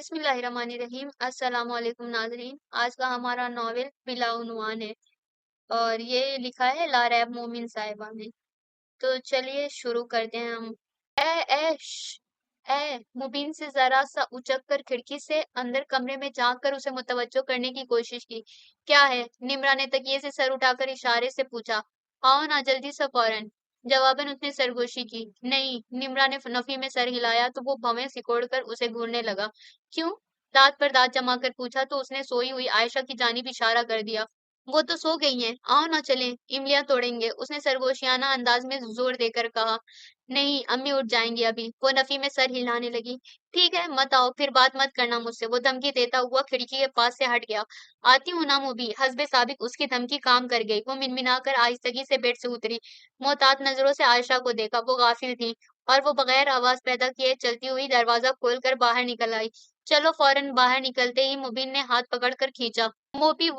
बिस्मिल्लाहिर्रहमानिर्रहीम अस्सलाम वालेकुम नाज़रीन। आज का हमारा नॉवेल बिलाउनवान है और ये लिखा है लारैब मोमिन साहिबा ने। तो चलिए शुरू करते हैं हम। ए मुबीन से जरा सा उचक कर खिड़की से अंदर कमरे में झांक कर उसे मुतवज्जो करने की कोशिश की। क्या है? निम्रा ने तकिए से सर उठाकर इशारे से पूछा। आओ ना जल्दी से फौरन। जवाबन उसने सरगोशी की। नहीं। निम्रा ने नफी में सर हिलाया तो वो भवें सिकोड़ कर उसे घूरने लगा। क्यों? दांत पर दांत जमा कर पूछा तो उसने सोई हुई आयशा की जानिब इशारा कर दिया। वो तो सो गई हैं, आओ ना चलें, इमलियां तोड़ेंगे, उसने सरगोशियाना अंदाज में जोर देकर कहा। नहीं, अम्मी उठ जाएंगी अभी। वो नफी में सर हिलाने लगी। ठीक है, मत आओ, फिर बात मत करना मुझसे। वो धमकी देता हुआ खिड़की के पास से हट गया। आती हूँ ना मुबी। हस्बे साबिक उसकी धमकी काम कर गई। वो मिनमिनाकर आहिस्तगी से बेड से उतरी। मोहतात नजरों से आयशा को देखा। वो गाफिल थी और वो बगैर आवाज पैदा किए चलती हुई दरवाजा खोलकर बाहर निकल आई। चलो फौरन। बाहर निकलते ही मुबीन ने हाथ पकड़कर खींचा। मोबी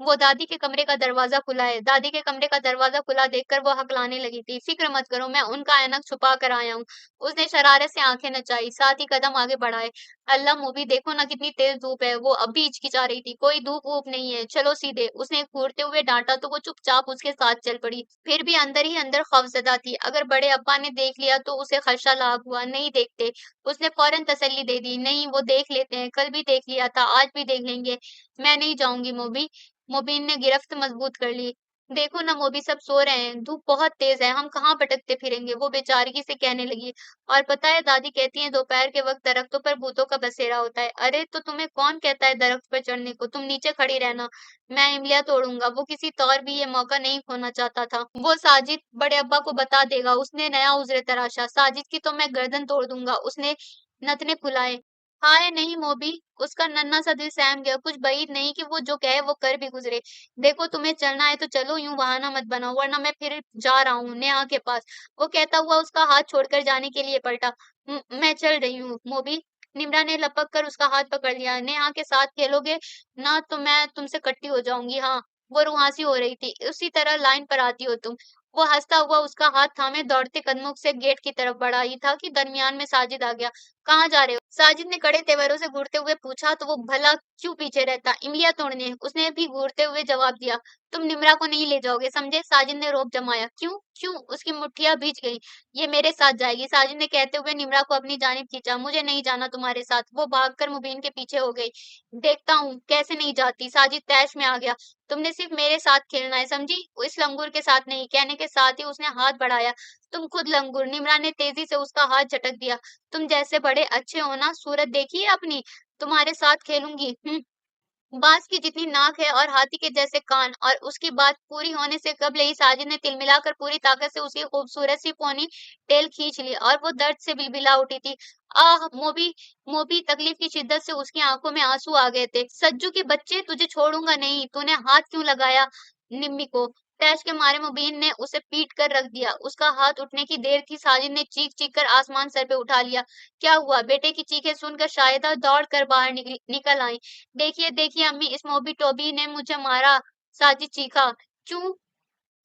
वो दादी के कमरे का दरवाजा खुला है। दादी के कमरे का दरवाजा खुला देखकर वो हकलाने लगी थी। फिक्र मत करो, मैं उनका ऐनक छुपा कर आया हूँ। उसने शरारत से आंखें नचाई, साथ ही कदम आगे बढ़ाए। अल्लाह मोबी, देखो ना कितनी तेज धूप है। वो अब भी हिचकिचा रही थी। कोई धूप वूप नहीं है, चलो सीधे। उसने घूरते हुए डांटा तो वो चुपचाप उसके साथ चल पड़ी। फिर भी अंदर ही अंदर खौफजदा थी। अगर बड़े अब्बा ने देख लिया तो उसे खदशा लाग हुआ। नहीं देखते। उसने फौरन तसल्ली दे दी। नहीं, वो देख लेते हैं, कल भी देख लिया था, आज भी देख लेंगे। मैं नहीं जाऊंगी मोबी। मोबिन ने गिरफ्त मजबूत कर ली। देखो ना मोबी, सब सो रहे हैं, धूप बहुत तेज है, हम कहाँ भटकते फिरेंगे, वो बेचारगी से कहने लगी। और पता है दादी कहती हैं दोपहर के वक्त दरख्तों पर भूतों का बसेरा होता है। अरे तो तुम्हें कौन कहता है दरख्त पर चढ़ने को? तुम नीचे खड़ी रहना, मैं इमलिया तोड़ूंगा। वो किसी तौर भी ये मौका नहीं खोना चाहता था। वो साजिद बड़े अब्बा को बता देगा। उसने नया उज़्र तराशा। साजिद की तो मैं गर्दन तोड़ दूंगा। उसने नथने फुलाए। हाय नहीं मोबी, उसका नन्हा सा दिल सहम गया। कुछ बईद नहीं कि वो जो कहे वो कर भी गुजरे। देखो तुम्हें चलना है तो चलो, यूं बहाना मत बनाओ, वरना मैं फिर जा रहा हूँ नेहा के पास। वो कहता हुआ उसका हाथ छोड़कर जाने के लिए पलटा। मैं चल रही हूँ मोबी। निम्रा ने लपक कर उसका हाथ पकड़ लिया। नेहा के साथ खेलोगे ना तो मैं तुमसे कट्टी हो जाऊंगी। हाँ। वो रुआंसी हो रही थी। उसी तरह लाइन पर आती हो तुम। वो हंसता हुआ उसका हाथ थामे दौड़ते कदमों से गेट की तरफ बढ़ा ही था कि दरमियान में साजिद आ गया। कहाँ जा रहे हो? साजिद ने कड़े तेवरों से घूरते हुए पूछा तो वो भला क्यों पीछे रहता? इमलिया तोड़ने। उसने भी घूरते हुए जवाब दिया। तुम निम्रा को नहीं ले जाओगे, समझे? साजिद ने रोब जमाया। क्यों? क्यों? उसकी मुठ्ठियां भीज गई। ये मेरे साथ जाएगी, साजिद ने कहते हुए निम्रा को अपनी जानिब खींचा। मुझे नहीं जाना तुम्हारे साथ। वो भागकर मुबीन के पीछे हो गई। देखता हूँ कैसे नहीं जाती। साजिद तैश में आ गया। तुमने सिर्फ मेरे साथ खेलना है, समझी? वो इस लंगूर के साथ नहीं। कहने के साथ ही उसने हाथ बढ़ाया। तुम खुद लंगूर। निम्रा ने तेजी से उसका हाथ झटक दिया। तुम जैसे बड़े अच्छे हो ना, सूरत देखी है अपनी? तुम्हारे साथ खेलूंगी। बांस की जितनी नाक है और हाथी के जैसे कान। और उसकी बात पूरी होने से कबल ही साजिद ने तिलमिलाकर पूरी ताकत से उसकी खूबसूरत सी पौनी टेल खींच ली और वो दर्द से बिलबिला उठी थी। आह मोबी। मोबी, तकलीफ की शिद्दत से उसकी आंखों में आंसू आ गए थे। सज्जू के बच्चे, तुझे छोड़ूंगा नहीं। तूने हाथ क्यों लगाया निम्मी को? तैश के मारे मुबीन ने उसे पीट कर रख दिया। उसका हाथ उठने की देर थी, साजिद ने चीख चीख कर आसमान सर पे उठा लिया। क्या हुआ? बेटे की चीखें सुनकर शाहिदा दौड़ कर बाहर निकल आई। देखिए देखिए अम्मी, इस मोबी टोबी ने मुझे मारा। साजिद चीखा। क्यों?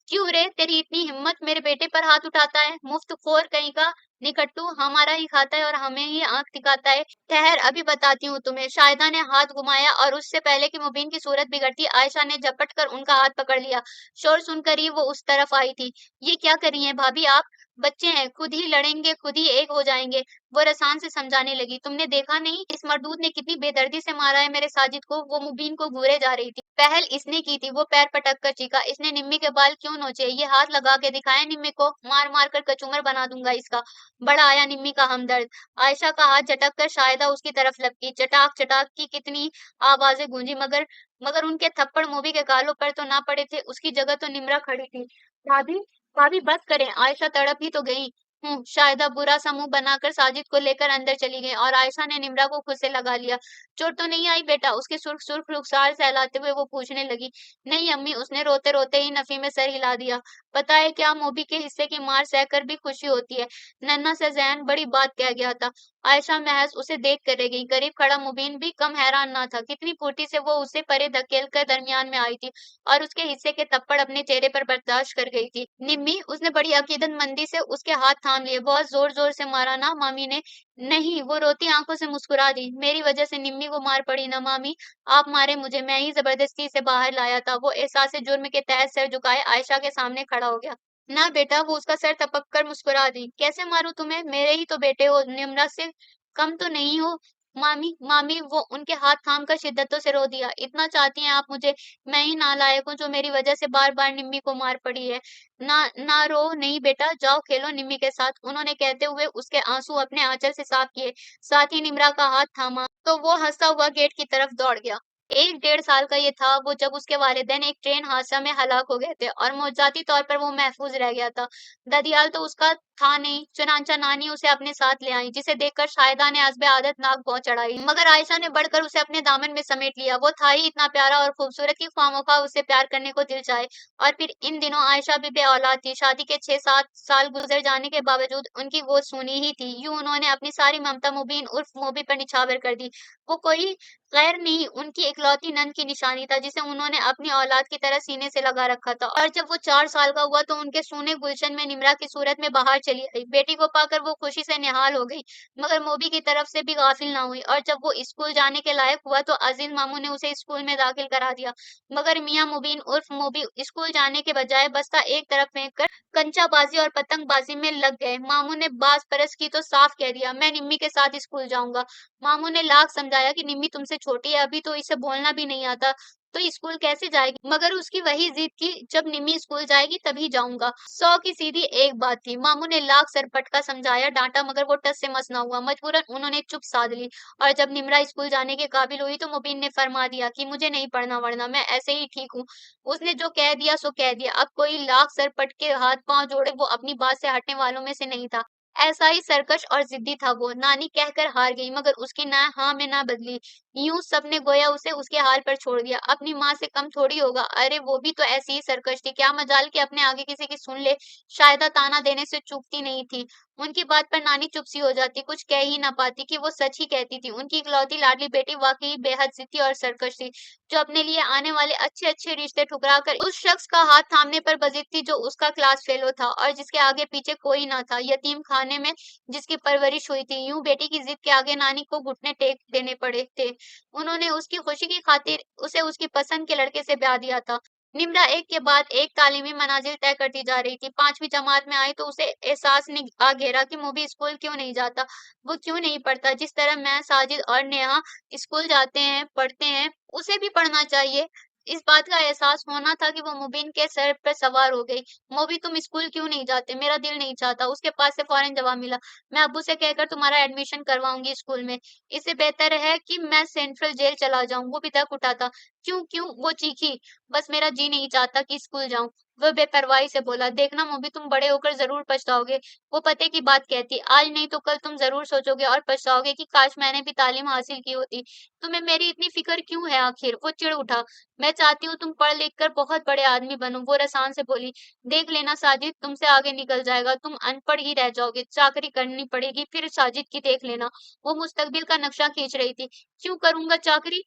क्यों रे, तेरी इतनी हिम्मत? मेरे बेटे पर हाथ उठाता है, मुफ्त खोर कहीं का। निकट्टू, हमारा ही खाता है और हमें ही आंख दिखाता है। ठहर, अभी बताती हूँ तुम्हें। शाहिदा ने हाथ घुमाया और उससे पहले कि मुबीन की सूरत बिगड़ती, आयशा ने झपट कर उनका हाथ पकड़ लिया। शोर सुनकर ही वो उस तरफ आई थी। ये क्या कर रही हैं भाभी आप? बच्चे हैं, खुद ही लड़ेंगे, खुद ही एक हो जाएंगे। वो रसान से समझाने लगी। तुमने देखा नहीं इस मर्दूद ने कितनी बेदर्दी से मारा है मेरे साजिद को? वो मुबीन को घूरे जा रही थी। पहल इसने की थी। वो पैर पटक कर चीखा। इसने निम्मी के बाल क्यों नोचे? ये हाथ लगा के दिखाया निम्मी को, मार मार कर कचूमर बना दूंगा इसका। बड़ा आया निम्मी का हमदर्द। आयशा का हाथ झटक कर शाहिदा उसकी तरफ लपकी। चटाक चटाक की कितनी आवाजें गूंजी, मगर मगर उनके थप्पड़ मोबी के गालों पर तो ना पड़े थे। उसकी जगह तो निम्रा खड़ी थी। भाभी, भाभी बस करें, आयशा तड़प ही तो गई हूँ। शाहिदा बुरा सा मुंह बनाकर साजिद को लेकर अंदर चली गई और आयशा ने निम्रा को खुद से लगा लिया। चोट तो नहीं आई बेटा? उसके सुर्ख सुर्ख रुखसार सहलाते हुए वो पूछने लगी। नहीं अम्मी, उसने रोते रोते ही नफी में सर हिला दिया। पता है क्या, मोबी के हिस्से की मार सहकर भी खुशी होती है। नन्हा सा जैन बड़ी बात कह गया था। आयशा महज उसे देख कर रह गई। करीब खड़ा मुबीन भी कम हैरान ना था। कितनी फुर्ती से वो उसे परे धकेल कर दरमियान में आई थी और उसके हिस्से के थप्पड़ अपने चेहरे पर बर्दाश्त कर गई थी। निम्मी, उसने बड़ी अकीदतमंदी से उसके हाथ थाम लिए। बहुत जोर जोर से मारा ना मामी ने? नहीं, वो रोती आंखों से मुस्कुरा दी। मेरी वजह से निम्मी को मार पड़ी ना मामी। आप मारे मुझे, मैं ही जबरदस्ती से बाहर लाया था। वो एहसास जुर्म के तहत सर झुकाए आयशा के सामने खड़ा हो गया। ना बेटा, वो उसका सर टपक कर मुस्कुरा दी। कैसे मारूं तुम्हें? मेरे ही तो बेटे हो, निम्रा से कम तो नहीं हो। मामी मामी, वो उनके हाथ थाम कर शिद्दतों से रो दिया। इतना चाहती हैं आप मुझे? मैं ही नालायक हूँ जो मेरी वजह से बार बार निम्मी को मार पड़ी है। ना ना रो नहीं बेटा, जाओ खेलो निम्मी के साथ। उन्होंने कहते हुए उसके आंसू अपने आंचल से साफ किए, साथ ही निम्रा का हाथ थामा तो वो हंसता हुआ गेट की तरफ दौड़ गया। 1 डेढ़ साल का ये था वो जब उसके वालिदैन एक ट्रेन हादसा में हलाक हो गए थे और मौजाती तौर पर वो महफूज रह गया था। ददियाल तो उसका था नहीं, चुनांचा नानी उसे अपने साथ ले आई, जिसे देखकर शाहिदा ने हस्बे आदत नाक भौं चढ़ाई, मगर आयशा ने बढ़कर उसे अपने दामन में समेट लिया। वो था ही इतना प्यारा और खूबसूरत कि ख्वामोखा उससे प्यार करने को दिल चाहे। और फिर इन दिनों आयशा भी बे औलाद थी। शादी के 6-7 साल गुजर जाने के बावजूद उनकी गोद सूनी ही थी। यूं उन्होंने अपनी सारी ममता मुबीन उर्फ मोबी पर निछावर कर दी। वो कोई गैर नहीं, उनकी इकलौती नंद की निशानी था जिसे उन्होंने अपनी औलाद की तरह सीने से लगा रखा था। और जब वो 4 साल का हुआ तो उनके सूने गुलशन में निमरा की सूरत में बाहर चली आई। बेटी को पाकर वो खुशी से निहाल हो गई, मगर मोबी की तरफ से भी गाफिल ना हुई। और जब वो स्कूल जाने के लायक हुआ तो अजीज मामू ने उसे स्कूल में दाखिल करा दिया। मगर मियाँ मुबीन उर्फ मोबी स्कूल जाने के बजाय बस्ता एक तरफ फेंक कर कंचाबाजी और पतंगबाजी में लग गए। मामू ने बाज परस की तो साफ कह दिया, मैं निम्मी के साथ स्कूल जाऊंगा। मामू ने लाख समझाया कि निम्मी तुमसे छोटी है, अभी तो इसे बोलना भी नहीं आता, तो स्कूल कैसे जाएगी? मगर उसकी वही जिद की, जब निम्मी स्कूल जाएगी तभी जाऊंगा। 100 की सीधी एक बात थी। मामू ने लाख सर पटका समझाया, डांटा, मगर वो टस से मस ना हुआ। मजबूरन उन्होंने चुप साध ली। और जब निम्रा स्कूल जाने के काबिल हुई तो मुबीन ने फरमा दिया कि मुझे नहीं पढ़ना वढ़ना, मैं ऐसे ही ठीक हूँ। उसने जो कह दिया सो कह दिया। अब कोई लाख सर पटके हाथ पांव जोड़े, वो अपनी बात से हटने वालों में से नहीं था। ऐसा ही सरकश और जिद्दी था वो। नानी कहकर हार गई, मगर उसकी ना हाँ में ना बदली। यूं सबने गोया उसे उसके हाल पर छोड़ दिया। अपनी माँ से कम थोड़ी होगा। अरे वो भी तो ऐसी ही सरकश थी, क्या मजाल कि अपने आगे किसी की सुन ले। शायदा ताना देने से चूकती नहीं थी। उनकी बात पर नानी चुप सी हो जाती, कुछ कह ही ना पाती कि वो सच ही कहती थी। उनकी इकलौती लाडली बेटी वाकई बेहद जिद्दी और सरकश थी, जो अपने लिए आने वाले अच्छे अच्छे रिश्ते ठुकरा कर उस शख्स का हाथ थामने पर बजित थी जो उसका क्लास फेलो था और जिसके आगे पीछे कोई ना था, यतीम खाने में जिसकी परवरिश हुई थी। यूं बेटी की जिद के आगे नानी को घुटने टेक देने पड़े थे। उन्होंने उसकी खुशी की खातिर उसे उसकी पसंद के लड़के से ब्याह दिया था। निम्रा एक के बाद एक तालीमी मनाजिल तय करती जा रही थी। 5वीं जमात में आई तो उसे एहसास ने आ घेरा कि मुबी स्कूल क्यों नहीं जाता, वो क्यों नहीं पढ़ता। जिस तरह मैं, साजिद और नेहा स्कूल जाते हैं, पढ़ते हैं, उसे भी पढ़ना चाहिए। इस बात का एहसास होना था कि वो मुबीन के सर पर सवार हो गई। मोबी, तुम स्कूल क्यों नहीं जाते? मेरा दिल नहीं चाहता। उसके पास से फौरन जवाब मिला, मैं अब्बू से कहकर तुम्हारा एडमिशन करवाऊंगी स्कूल में। इससे बेहतर है कि मैं सेंट्रल जेल चला जाऊं। वो भी धक उठा था। क्यों क्यों? वो चीखी। बस मेरा जी नहीं चाहता कि स्कूल जाऊं। वह बेपरवाही से बोला, देखना मोबी, तुम बड़े होकर जरूर पछताओगे। वो पते की बात कहती, आज नहीं तो कल तुम जरूर सोचोगे और पछताओगे कि काश मैंने भी तालीम हासिल की होती। तुम्हें मेरी इतनी फिक्र क्यों है आखिर? वो चिढ़ उठा। मैं चाहती हूँ तुम पढ़ लिख कर बहुत बड़े आदमी बनो। वो रसान से बोली, देख लेना साजिद, तुमसे आगे निकल जाएगा, तुम अनपढ़ ही रह जाओगे, चाकरी करनी पड़ेगी फिर साजिद की, देख लेना। वो मुस्तकबिल का नक्शा खींच रही थी। क्यों करूंगा चाकरी?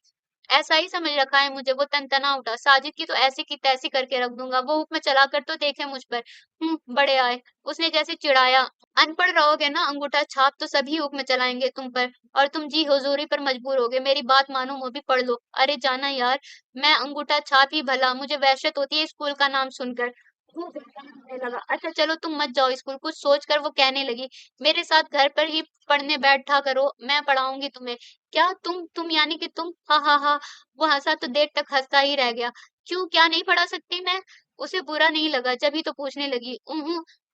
ऐसा ही समझ रखा है मुझे। वो तनतना उठा, साजिद की तो ऐसी की तैसी करके रख दूंगा। वो हुक्म चलाकर तो देखे मुझ पर। बड़े आए। उसने जैसे चिढ़ाया, अनपढ़ रहोगे ना अंगूठा छाप, तो सभी हुक्म चलाएंगे तुम पर और तुम जी हुजूरी पर मजबूर होगे। मेरी बात मानो, वो भी पढ़ लो। अरे जाना यार, मैं अंगूठा छाप ही भला, मुझे वहशत होती है स्कूल का नाम सुनकर। वो बेचारा रोने लगा। अच्छा चलो तुम मत जाओ स्कूल। कुछ सोचकर वो कहने लगी, मेरे साथ घर पर ही पढ़ने बैठा करो, मैं पढ़ाऊंगी तुम्हें। क्या तुम यानी कि तुम? हा हा हा। वो हंसा तो देर तक हंसता ही रह गया। क्यों, क्या नहीं पढ़ा सकती मैं? उसे बुरा नहीं लगा, जब ही तो पूछने लगी,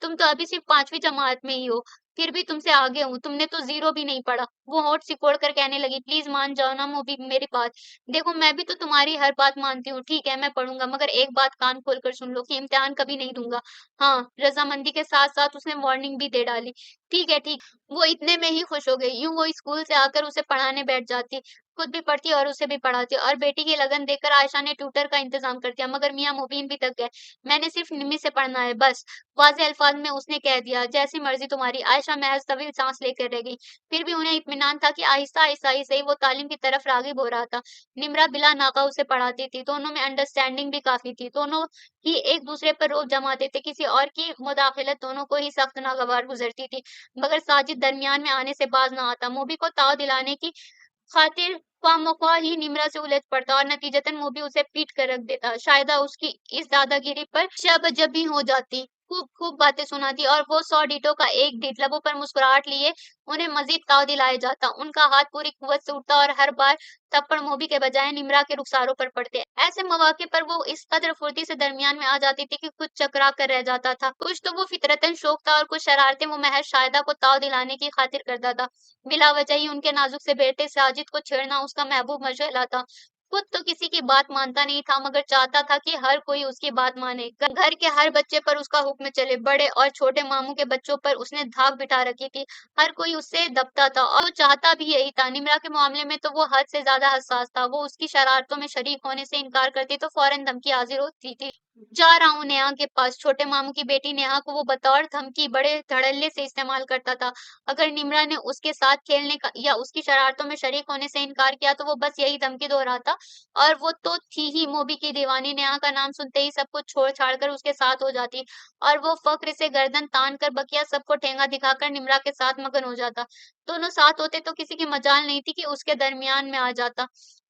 तुम तो अभी सिर्फ 5वीं जमात में ही हो, फिर भी तुमसे आगे हूँ, तुमने तो जीरो भी नहीं पढ़ा। वो होठ सिकोड़ कर कहने लगी, प्लीज मान जाओ ना मोबी मेरी बात। देखो मैं भी तो तुम्हारी हर बात मानती हूँ, ठीक है मैं पढ़ूंगा, मगर एक बात कान खोल कर सुन लो कि इम्तिहान कभी नहीं दूंगा। हाँ, रजामंदी के साथ साथ उसने वार्निंग भी दे डाली। ठीक है ठीक। वो इतने में ही खुश हो गई। यूं वो स्कूल से आकर उसे पढ़ाने बैठ जाती, खुद भी पढ़ती और उसे भी पढ़ाती। और बेटी की लगन देखकर आयशा ने ट्यूटर का इंतजाम कर दिया, मगर मियाँ मुबीन भी थक गए। मैंने सिर्फ निम्मी से पढ़ना है बस, वाज़ेह अल्फाज में उसने कह दिया, जैसी मर्जी तुम्हारी। आयशा महज तवील सांस लेकर रह गई। फिर भी उन्हें इत्मीनान था कि आहिस्ता आहिस्ता ही सही वो तालीम की तरफ राग़िब हो रहा था। निम्रा बिला नागा उसे पढ़ाती थी, दोनों में अंडरस्टैंडिंग भी काफ़ी थी, दोनों ही एक दूसरे पर रोब जमाते थे, किसी और की मुदाखलत दोनों को ही सख्त नागवार गुजरती थी। मगर साजिद दरमियान में आने से बाज ना आता। मोबी को ताव दिलाने की खातिर ख्वामख्वाह ही निम्रा से उलझ पड़ता और नतीजतन वो भी उसे पीट कर रख देता। शायदा उसकी इस दादागिरी पर शब-जबी हो जाती, खूब खूब बातें सुनाती और वो 100 डीटों का एक डीट लबों पर मुस्कुराहट लिए उन्हें मज़ीद ताव दिलाए जाता। उनका हाथ पूरी कुव्वत से उठता और हर बार थप्पड़ मोबी के बजाय निम्रा के रुखसारों पर पड़ते। ऐसे मौके पर वो इस कदर फुर्ती से दरमियान में आ जाती थी कि खुद चकरा कर रह जाता था। कुछ तो वो फितरतन शौक था और कुछ शरारतें वो महज शाहिदा को ताव दिलाने की खातिर करता था। बिला वजह ही उनके नाजुक से बेटे साजिद को छेड़ना उसका महबूब मशगला था। खुद तो किसी की बात मानता नहीं था मगर चाहता था कि हर कोई उसकी बात माने। घर के हर बच्चे पर उसका हुक्म चले, बड़े और छोटे मामू के बच्चों पर उसने धाक बिठा रखी थी। हर कोई उससे दबता था और वो चाहता भी यही था। निम्रा के मामले में तो वो हद से ज्यादा हसास था। वो उसकी शरारतों में शरीक होने से इनकार करती तो फौरन धमकी हाजिर होती थी। जा रहा हूँ नेहा के पास। छोटे मामू की बेटी नेहा को वो बतौर धमकी बड़े धड़ल्ले से इस्तेमाल करता था। अगर निम्रा ने उसके साथ खेलने का या उसकी शरारतों में शरीक होने से इनकार किया तो वो बस यही धमकी दोहराता और वो तो थी ही मोबी की दीवानी। नेहा का नाम सुनते ही सब कुछ छोड़ छाड़ कर उसके साथ हो जाती और वो फक्र से गर्दन तान कर बकिया सबको ठेंगा दिखाकर निम्रा के साथ मगन हो जाता। दोनों साथ होते तो किसी की मजाल नहीं थी कि उसके दरमियान में आ जाता।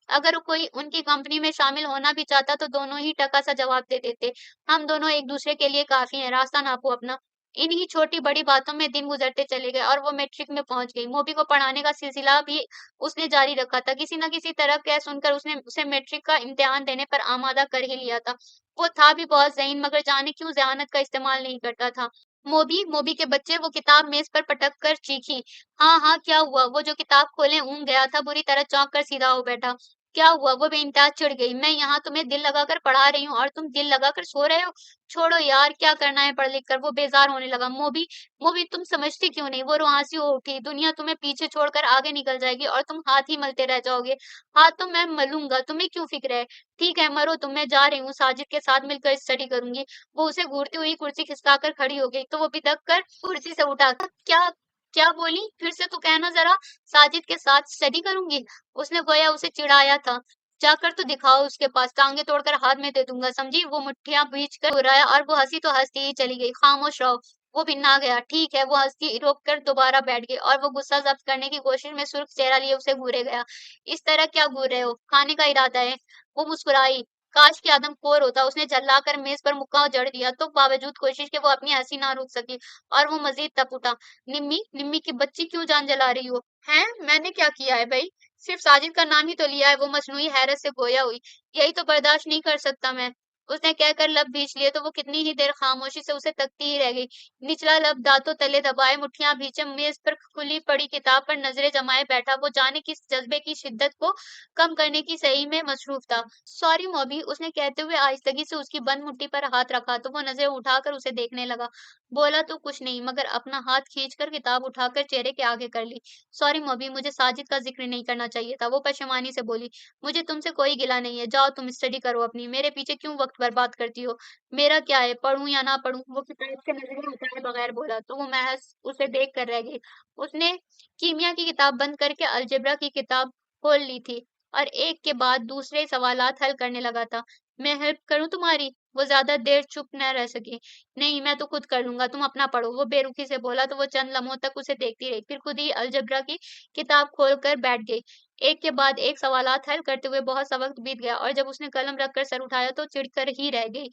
अगर कोई उनकी कंपनी में शामिल होना भी चाहता तो दोनों ही टका सा जवाब दे देते, हम दोनों एक दूसरे के लिए काफी हैं, रास्ता नापो अपना। इन्हीं छोटी बड़ी बातों में दिन गुजरते चले गए और वो मैट्रिक में पहुंच गई। मोबी को पढ़ाने का सिलसिला भी उसने जारी रखा था। किसी न किसी तरह कह सुनकर उसने उसे मैट्रिक का इम्तिहान देने पर आमादा कर ही लिया था। वो था भी बहुत ज़हीन मगर जाने क्यों ज़हानत का इस्तेमाल नहीं करता था। मोबी मोबी के बच्चे वो किताब मेज पर पटक कर चीखी। हाँ हाँ क्या हुआ? वो जो किताब खोले ऊँग गया था, बुरी तरह चौंक कर सीधा हो बैठा। क्या हुआ? वो बेइंतहा चिढ़ गई। मैं यहाँ तुम्हें दिल लगाकर पढ़ा रही हूँ और तुम दिल लगाकर सो रहे हो? छोड़ो यार, क्या करना है पढ़ लिख कर? वो बेजार होने लगा। मोबी मोबी तुम समझती क्यों नहीं? वो रुआंसी हो उठी। दुनिया तुम्हें पीछे छोड़कर आगे निकल जाएगी और तुम हाथ ही मलते रह जाओगे। हाथ तो मैं मलूंगा, तुम्हें क्यों फिक्र है? ठीक है मरो तुम, मैं जा रही हूँ, साजिद के साथ मिलकर स्टडी करूंगी। वो उसे घूरती हुई कुर्सी खिसकाकर खड़ी हो गई तो वो बिदक कर कुर्सी से उठा। क्या क्या बोली? फिर से तो कहना जरा। साजिद के साथ स्टडी करूंगी? उसने गोया उसे चिढ़ाया था। जाकर तो दिखाओ उसके पास, टांगे तोड़कर हाथ में दे दूंगा, समझी? वो मुट्ठियां भींच कर मुस्कुराया और वो हंसी तो हंसती ही चली गई। खामोश रहो। वो भिन्ना गया। ठीक है। वो हंसी रोक कर दोबारा बैठ गई और वो गुस्सा जब्त करने की कोशिश में सुर्ख चेहरा लिए उसे घूरे गया। इस तरह क्या घूर रहे हो? खाने का इरादा है? वो मुस्कुराई। काश कि आदमखोर होता। उसने झल्लाकर मेज पर मुक्का जड़ दिया तो बावजूद कोशिश के वो अपनी हंसी ना रोक सकी और वो मजीद तप उठा। निम्मी निम्मी की बच्ची क्यों जान जला रही हो? हैं? मैंने क्या किया है भई? सिर्फ साजिद का नाम ही तो लिया है। वो मसनूई हैरत से गोया हुई। यही तो बर्दाश्त नहीं कर सकता मैं। उसने कहकर लब भींच लिए तो वो कितनी ही देर खामोशी से उसे तकती ही रह गई। निचला लब दांतों तले दबाए, मुट्ठियां भींचे, मेज पर खुली पड़ी किताब पर नजरें जमाए बैठा। वो जाने किस जज्बे की शिद्दत को कम करने की सही में मसरूफ था। सॉरी मॉबी, उसने कहते हुए आहिस्तगी से उसकी बंद मुट्ठी पर हाथ रखा तो वो नजरें उठाकर उसे देखने लगा। बोला तो कुछ नहीं मगर अपना हाथ खींचकर किताब उठाकर चेहरे के आगे कर ली। सॉरी मॉबी, मुझे साजिद का जिक्र नहीं करना चाहिए था। वो पशेमानी से बोली। मुझे तुमसे कोई गिला नहीं है, जाओ तुम स्टडी करो अपनी, मेरे पीछे क्यों वक्त बर्बाद करती हो? मेरा क्या है, पढ़ूं या ना पढ़ूं? वो किताब से नजरें उठाए बगैर बोला तो वो महज उसे देख कर रह गई। उसने कीमिया की किताब बंद करके अलजेब्रा की किताब खोल ली थी और एक के बाद दूसरे सवालात हल करने लगा था। मैं हेल्प करूं तुम्हारी? वो ज्यादा देर चुप न रह सकी। नहीं, मैं तो खुद कर लूंगा, तुम अपना पढ़ो। वो बेरुखी से बोला तो वो चंद लम्हों तक उसे देखती रही, फिर खुद ही अलजबरा की किताब खोलकर बैठ गई। एक के बाद एक सवालात हल करते हुए बहुत सा वक्त बीत गया और जब उसने कलम रखकर सर उठाया तो चिढ़कर ही रह गई,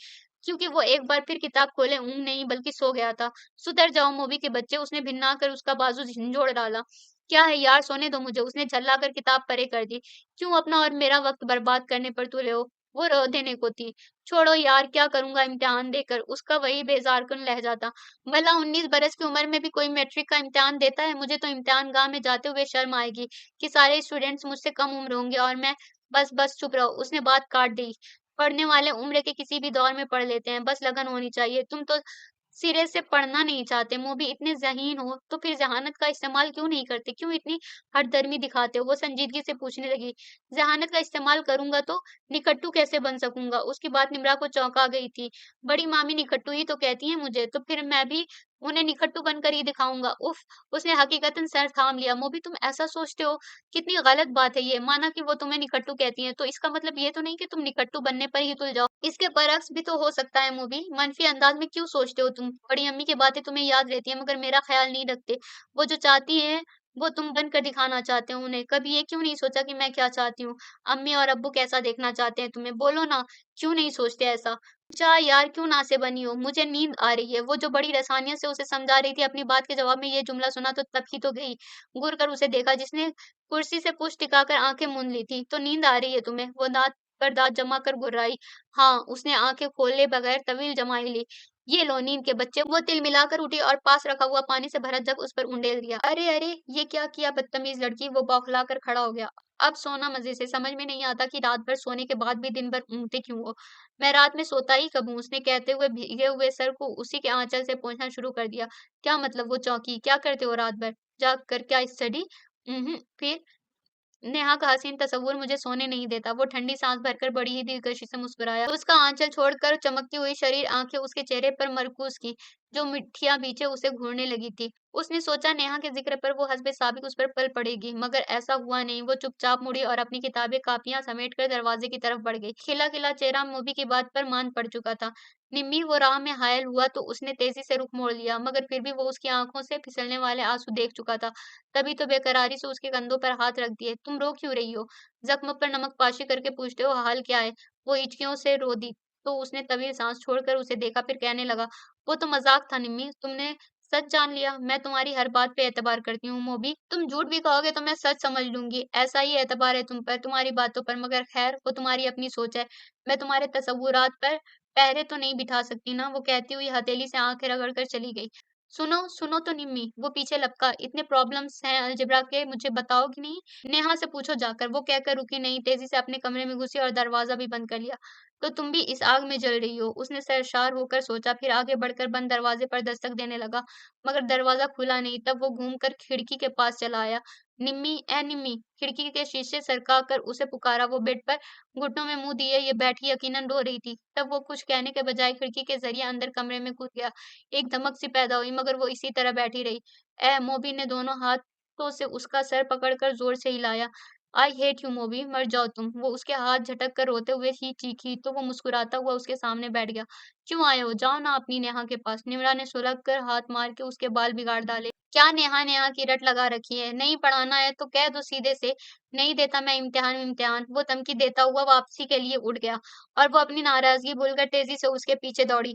क्योंकि वो एक बार फिर किताब खोले ऊँग नहीं बल्कि सो गया था। सुधर जाओ मोबी के बच्चे, उसने भिन्ना कर उसका बाजू झंझोड़ डाला। क्या है यार, सोने दो मुझे। उसने झल्ला कर किताब परे कर दी। क्यों अपना और मेरा वक्त बर्बाद करने पर तुले हो? वो रो देने को थी। छोड़ो यार, क्या करूंगा इम्तिहान देकर? उसका वही बेजारकुन लहजा था। भला 19 बरस की उम्र में भी कोई मैट्रिक का इम्तिहान देता है? मुझे तो इम्तिहान गाह में जाते हुए शर्म आएगी कि सारे स्टूडेंट्स मुझसे कम उम्र होंगे और मैं। बस बस चुप रहो। उसने बात काट दी। पढ़ने वाले उम्र के किसी भी दौर में पढ़ लेते हैं, बस लगन होनी चाहिए। तुम तो सिरे से पढ़ना नहीं चाहते। मुंह भी इतने ज़हीन हो तो फिर ज़हानत का इस्तेमाल क्यों नहीं करते? क्यों इतनी हठधर्मी दिखाते हो? वो संजीदगी से पूछने लगी। ज़हानत का इस्तेमाल करूंगा तो निकट्टू कैसे बन सकूंगा? उसकी बात निम्रा को चौंका गई थी। बड़ी मामी निकट्टू ही तो कहती हैं मुझे, तो फिर मैं भी उन्हें निकट्टू बनकर ही दिखाऊंगा। उफ। उसने हकीकतन सर थाम लिया। मोबी, तुम ऐसा सोचते हो? कितनी गलत बात है ये। माना कि वो तुम्हें निकट्टू कहती हैं, तो इसका मतलब ये तो नहीं कि तुम निकट्टू बनने पर ही तुल जाओ। इसके बरक्स भी तो हो सकता है। मोबी, मनफी अंदाज में क्यों सोचते हो तुम? बड़ी अम्मी की बातें तुम्हें याद रहती है, मगर मेरा ख्याल नहीं रखते। वो जो चाहती है वो तुम बनकर दिखाना चाहते हो उन्हें। कभी ये क्यों नहीं सोचा कि मैं क्या चाहती हूँ? अम्मी और अब्बू कैसा देखना चाहते हैं तुम्हें? बोलो ना, क्यों नहीं सोचते ऐसा? जा यार, क्यों ना से बनी हो? मुझे नींद आ रही है। वो जो बड़ी रसानियत से उसे समझा रही थी, अपनी बात के जवाब में ये जुमला सुना तो तब ही तो गई। घूर कर उसे देखा, जिसने कुर्सी से पूंछ टिकाकर आंखें मूंद ली थी। तो नींद आ रही है तुम्हें? वो दांत पर दांत जमा कर गुर्राई। हाँ, उसने आंखें खोले बगैर तवील जमाई ली। ये लो नींद के बच्चे। वो तिलमिलाकर उठी और पास रखा हुआ पानी से भरा जग उस पर उंडेल दिया। अरे अरे, ये क्या किया बदतमीज लड़की। वो बौखला कर खड़ा हो गया। अब सोना मजे से। समझ में नहीं आता कि रात भर सोने के बाद भी दिन भर ऊँघते क्यों हो। मैं रात में सोता ही कब हूँ? उसने कहते हुए भीगे हुए सर को उसी के आंचल से पोंछना शुरू कर दिया। क्या मतलब? वो चौंकी। क्या करते हो रात भर? जाग कर? क्या स्टडी? फिर? नेहा का हसीन तस्वुर मुझे सोने नहीं देता। वो ठंडी सांस भरकर बड़ी ही दिलकशी से मुस्कुराया। उसका आंचल छोड़कर चमकती हुई शरीर आंखें उसके चेहरे पर मरकूज की, जो मिठियां बीचे उसे घूरने लगी थी। उसने सोचा नेहा के जिक्र पर वो हस्बे साबिक उस पर पल पड़ेगी, मगर ऐसा हुआ नहीं। वो चुपचाप मुड़ी और अपनी किताबें कापियां समेट कर दरवाजे की तरफ बढ़ गई। खिला खिला चेहरा मूवी की बात पर मान पड़ चुका था। निम्मी वो राह में हायल हुआ तो उसने तेजी से रुख मोड़ लिया, मगर फिर भी वो उसकी आंखों से फिसलने वाले आंसू देख चुका था। तभी तो बेकरारी से उसके कंधों पर हाथ रख दिए। तुम रो क्यों रही हो? जख्म पर नमक पाशी करके पूछते हो हाल क्या है? वो हिचकियों से रो दी। तो उसने तवील सांस छोड़कर उसे देखा, फिर कहने लगा, वो तो मजाक था निम्मी, तुमने सच जान लिया। मैं तुम्हारी हर बात पे एतबार करती हूँ मोबी। तुम झूठ भी कहोगे तो मैं सच समझ लूंगी। ऐसा ही एतबार है तुम पर, तुम्हारी बातों पर, मगर खैर वो तुम्हारी अपनी सोच है। मैं तुम्हारे तसव्वुरात पर पहरे तो नहीं बिठा सकती ना। वो कहती हुई हथेली से आंखें रगड़ कर चली गई। सुनो, सुनो तो निम्मी, वो पीछे लपका। इतने प्रॉब्लम्स हैं अलजेब्रा के, मुझे बताओगी नहीं? नेहा से पूछो जाकर। वो कहकर रुकी नहीं, तेजी से अपने कमरे में घुसी और दरवाजा भी बंद कर लिया। तो तुम भी इस आग में जल रही हो? उसने सरशार होकर सोचा, फिर आगे बढ़कर बंद दरवाजे पर दस्तक देने लगा, मगर दरवाजा खुला नहीं। तब वो घूमकर खिड़की के पास चला आया। निम्मी, ए निम्मी। खिड़की के शीशे सरका कर उसे पुकारा। वो बेड पर घुटनों में मुंह दिए ये बैठी यकीनन रो रही थी। तब वो कुछ कहने के बजाय खिड़की के जरिए अंदर कमरे में कूद गया। एक धमक सी पैदा हुई, मगर वो इसी तरह बैठी रही। ए मोबी ने दोनों हाथों से उसका सर पकड़कर जोर से हिलाया। आई हेट यू मोबी, मर जाओ तुम। वो उसके हाथ झटक कर रोते हुए ही चीखी, तो वो मुस्कुराता हुआ उसके सामने बैठ गया। क्यों आए हो? जाओ ना अपनी नेहा के पास। निम्रा ने सुलग कर हाथ मार के उसके बाल बिगाड़ डाले। क्या नेहा नेहा की रट लगा रखी है? नहीं पढ़ाना है तो कह दो सीधे से। नहीं देता मैं इम्तिहान इम्तिहान। वो धमकी देता हुआ वापसी के लिए उठ गया, और वो अपनी नाराजगी भूलकर तेजी से उसके पीछे दौड़ी।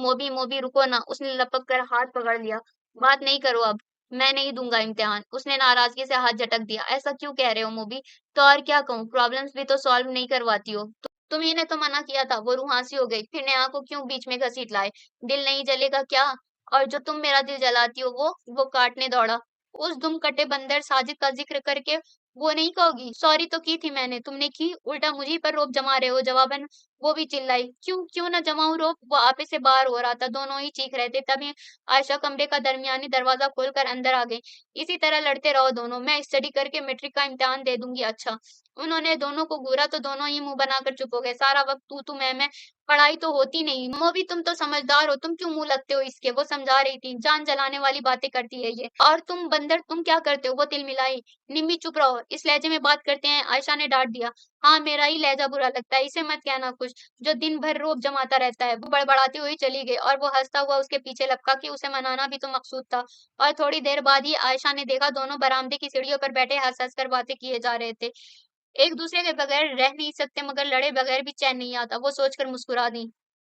मोबी, मोबी रुको ना। उसने लपक कर हाथ पकड़ लिया। बात नहीं करो अब। मैं नहीं दूंगा इम्तिहान। उसने नाराजगी से हाथ झटक दिया। ऐसा क्यों कह रहे हो मोबी? तो और क्या कहूँ? प्रॉब्लम्स भी तो सॉल्व नहीं करवाती हो। तुम्ही ने तो मना किया था। वो रूहासी हो गई। फिर नेहा को क्यों बीच में घसीट लाए? दिल नहीं जलेगा क्या? और जो तुम मेरा दिल जलाती हो वो काटने दौड़ा। उस दुम कटे बंदर साजिद का जिक्र करके वो नहीं कहोगी? सॉरी तो की थी मैंने। तुमने की? उल्टा मुझी पर रोब जमा रहे हो। जवाबन वो भी चिल्लाई। क्यों क्यों ना जमाऊं रोब? वो आपे से बाहर हो रहा था। दोनों ही चीख रहे थे। तभी आयशा कमरे का दरमियानी दरवाजा खोलकर अंदर आ गई। इसी तरह लड़ते रहो दोनों। मैं स्टडी करके मैट्रिक का इम्तिहान दे दूंगी। अच्छा। उन्होंने दोनों को घूरा तो दोनों ही मुंह बनाकर चुप हो गए। सारा वक्त तू मैं, पढ़ाई तो होती नहीं। मोबी, तुम तो समझदार हो, तुम क्यों मुंह लगते हो इसके? वो समझा रही थी। जान जलाने वाली बातें करती है ये। और तुम बंदर, तुम क्या करते हो? वो तिलमिलाई। निम्मी चुप रहो, इस लहजे में बात करते हैं, आयशा ने डांट दिया। हाँ, मेरा ही लहजा बुरा लगता है, इसे मत कहना कुछ, जो दिन भर रोब जमाता रहता है। वो बड़बड़ाती हुई चली गई, और वो हंसता हुआ उसके पीछे लपका कि उसे मनाना भी तो मकसूद था। और थोड़ी देर बाद ही आयशा ने देखा दोनों बरामदे की सीढ़ियों पर बैठे हंस हंस कर बातें किए जा रहे थे। एक दूसरे के बगैर रह नहीं सकते, मगर लड़े बगैर भी चैन नहीं आता। वो सोचकर मुस्कुरा दी।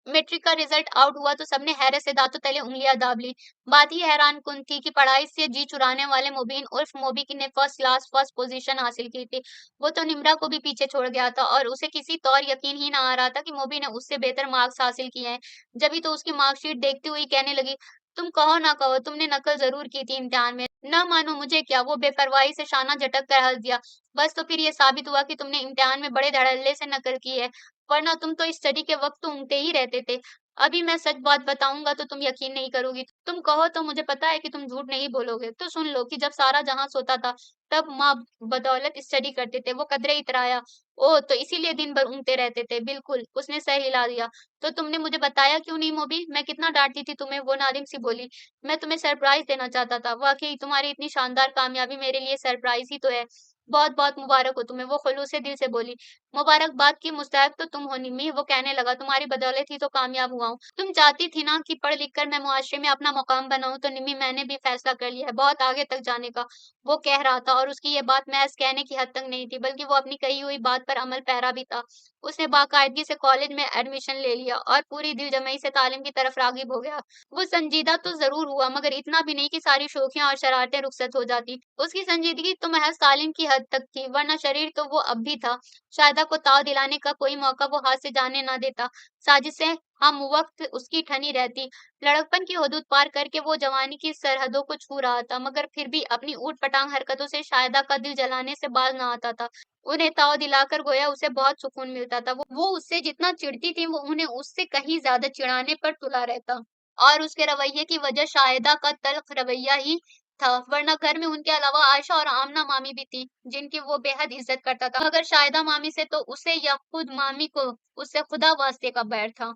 मैट्रिक का रिजल्ट आउट हुआ तो सबने हैरत से दांतों तले उंगलियां दाब ली। बात ही हैरान कुन थी कि पढ़ाई से जी चुराने वाले मुबीन उर्फ मोबी की ने फर्स्ट क्लास फर्स्ट पोजीशन हासिल की थी। वो तो निम्रा को भी पीछे छोड़ गया था, और उसे किसी तौर यकीन ही ना आ रहा था कि मोबी ने उससे बेहतर मार्क्स हासिल किए हैं। जब तो उसकी मार्कशीट देखती हुई कहने लगी, तुम कहो ना कहो, तुमने नकल जरूर की थी इम्तिहान में। न मानो मुझे क्या? वो बेपरवाही से शाना झटक कर हंस दिया। बस तो फिर ये साबित हुआ कि तुमने इम्तिहान में बड़े धड़ल्ले से नकल की है, वरना तुम तो स्टडी के वक्त तो ऊँघते ही रहते थे। अभी मैं सच बात बताऊँगा तो तुम यकीन नहीं करोगी। तुम कहो तो मुझे पता है कि तुम झूठ नहीं बोलोगे। तो सुन लो कि जब सारा जहाँ सोता था, तब माँ बदौलत स्टडी करते थे। वो कदरे इतराया। ओह! तो इसीलिए दिन भर ऊँघते रहते थे। बिल्कुल, उसने सर हिला दिया। तो तुमने मुझे बताया क्यों नहीं मोबी? मैं कितना डाँटती थी तुम्हें, वो नादिम सी बोली। मैं तुम्हें सरप्राइज़ देना चाहता था। वाक़ई तुम्हारी इतनी शानदार कामयाबी मेरे लिए सरप्राइज़ ही तो है। बहुत-बहुत मुबारक हो तुम्हें, वो खुलूस दिल से बोली। मुबारकबाद की मुस्तहक तो तुम हो निम्मी, वो कहने लगा, तुम्हारी बदौलत ही तो कामयाब हुआ हूँ। तुम चाहती थी ना कि पढ़ लिख कर मैं मुआशरे में अपना मुकाम बनाऊँ, तो निम्मी मैंने भी फैसला कर लिया है, बहुत आगे तक जाने का। वो कह रहा था और उसकी ये बात महज़ कहने की हद तक नहीं थी, बल्कि वो अपनी कही हुई बात पर अमल पैरा भी था। उसने बाकायदगी से कॉलेज में एडमिशन ले लिया और पूरी दिलजमई से तालीम की तरफ राग़िब हो गया। वो संजीदा तो ज़रूर हुआ, मगर इतना भी नहीं कि सारी शोखियाँ और शरारतें रुख़सत हो जाती। उसकी संजीदगी तो महज़ तालीम की हद तक थी, वरना शरीर तो वो अब भी था। शायदा को ताव दिलाने का कोई मौका वो हाथ से जाने ना देता। साजिशें हमवक़्त उसकी ठनी रहती। लड़कपन की हदूद पार करके वो जवानी की सरहदों को छू रहा था, मगर फिर भी अपनी ऊट-पटांग हरकतों से शायदा का दिल जलाने से बाज़ ना आता था। उन्हें ताव दिलाकर गोया उसे बहुत सुकून मिलता था। वो उससे जितना चिढ़ती थी, वो उन्हें उससे कहीं ज़्यादा चिढ़ाने पर तुला रहता। और उसके रवैये की वजह शाहिदा का तल्ख़ रवैया ही था, वरना घर में उनके अलावा आयशा और आमना मामी भी थी, जिनकी वो बेहद इज़्ज़त करता था। मगर शाहिदा मामी से तो उसे या खुद मामी को उससे खुदा वास्ते का बैर था।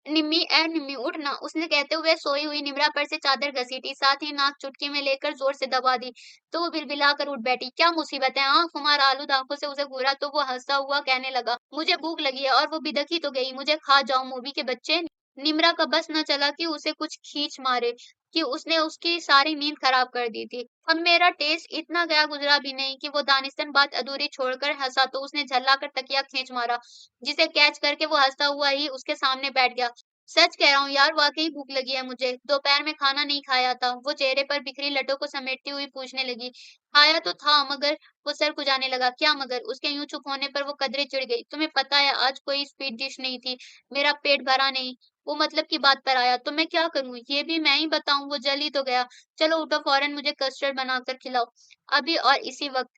निम्मी ए निम्मी उठ ना, उसने कहते हुए सोई हुई निम्रा पर से चादर घसीटी, साथ ही नाक चुटकी में लेकर जोर से दबा दी। तो वो बिलबिला कर उठ बैठी। क्या मुसीबत है? हाँ, खुमार आलूद आँखों से उसे घूरा तो वो हँसता हुआ कहने लगा, मुझे भूख लगी है और वो बिदक ही तो गई, मुझे खा जाओ मोबी के बच्चे। निम्रा का बस न चला कि उसे कुछ खींच मारे, कि उसने उसकी सारी नींद खराब कर दी थी। अब मेरा टेस्ट इतना गया गुजरा भी नहीं कि वो दानिस्तन बात अधूरी छोड़कर हँसा, तो उसने झल्ला कर तकिया खींच मारा, जिसे कैच करके वो हँसता हुआ ही उसके सामने बैठ गया। सच कह रहा हूँ यार, वाक़ई भूख लगी है मुझे। दोपहर में खाना नहीं खाया था। वो चेहरे पर बिखरी लटों को समेटती हुई पूछने लगी। खाया तो था, मगर वो सर खुजाने लगा। क्या मगर? उसके यूँ चुप होने पर वो कदरे चिढ़ गई। तुम्हें पता है आज कोई स्वीट डिश नहीं थी। मेरा पेट भरा नहीं। वो मतलब की बात पर आया, तो मैं क्या करूँ? ये भी मैं ही बताऊँ, वो जल ही तो गया। चलो उठो फौरन मुझे कस्टर्ड बनाकर खिलाओ। अभी और इसी वक़्त।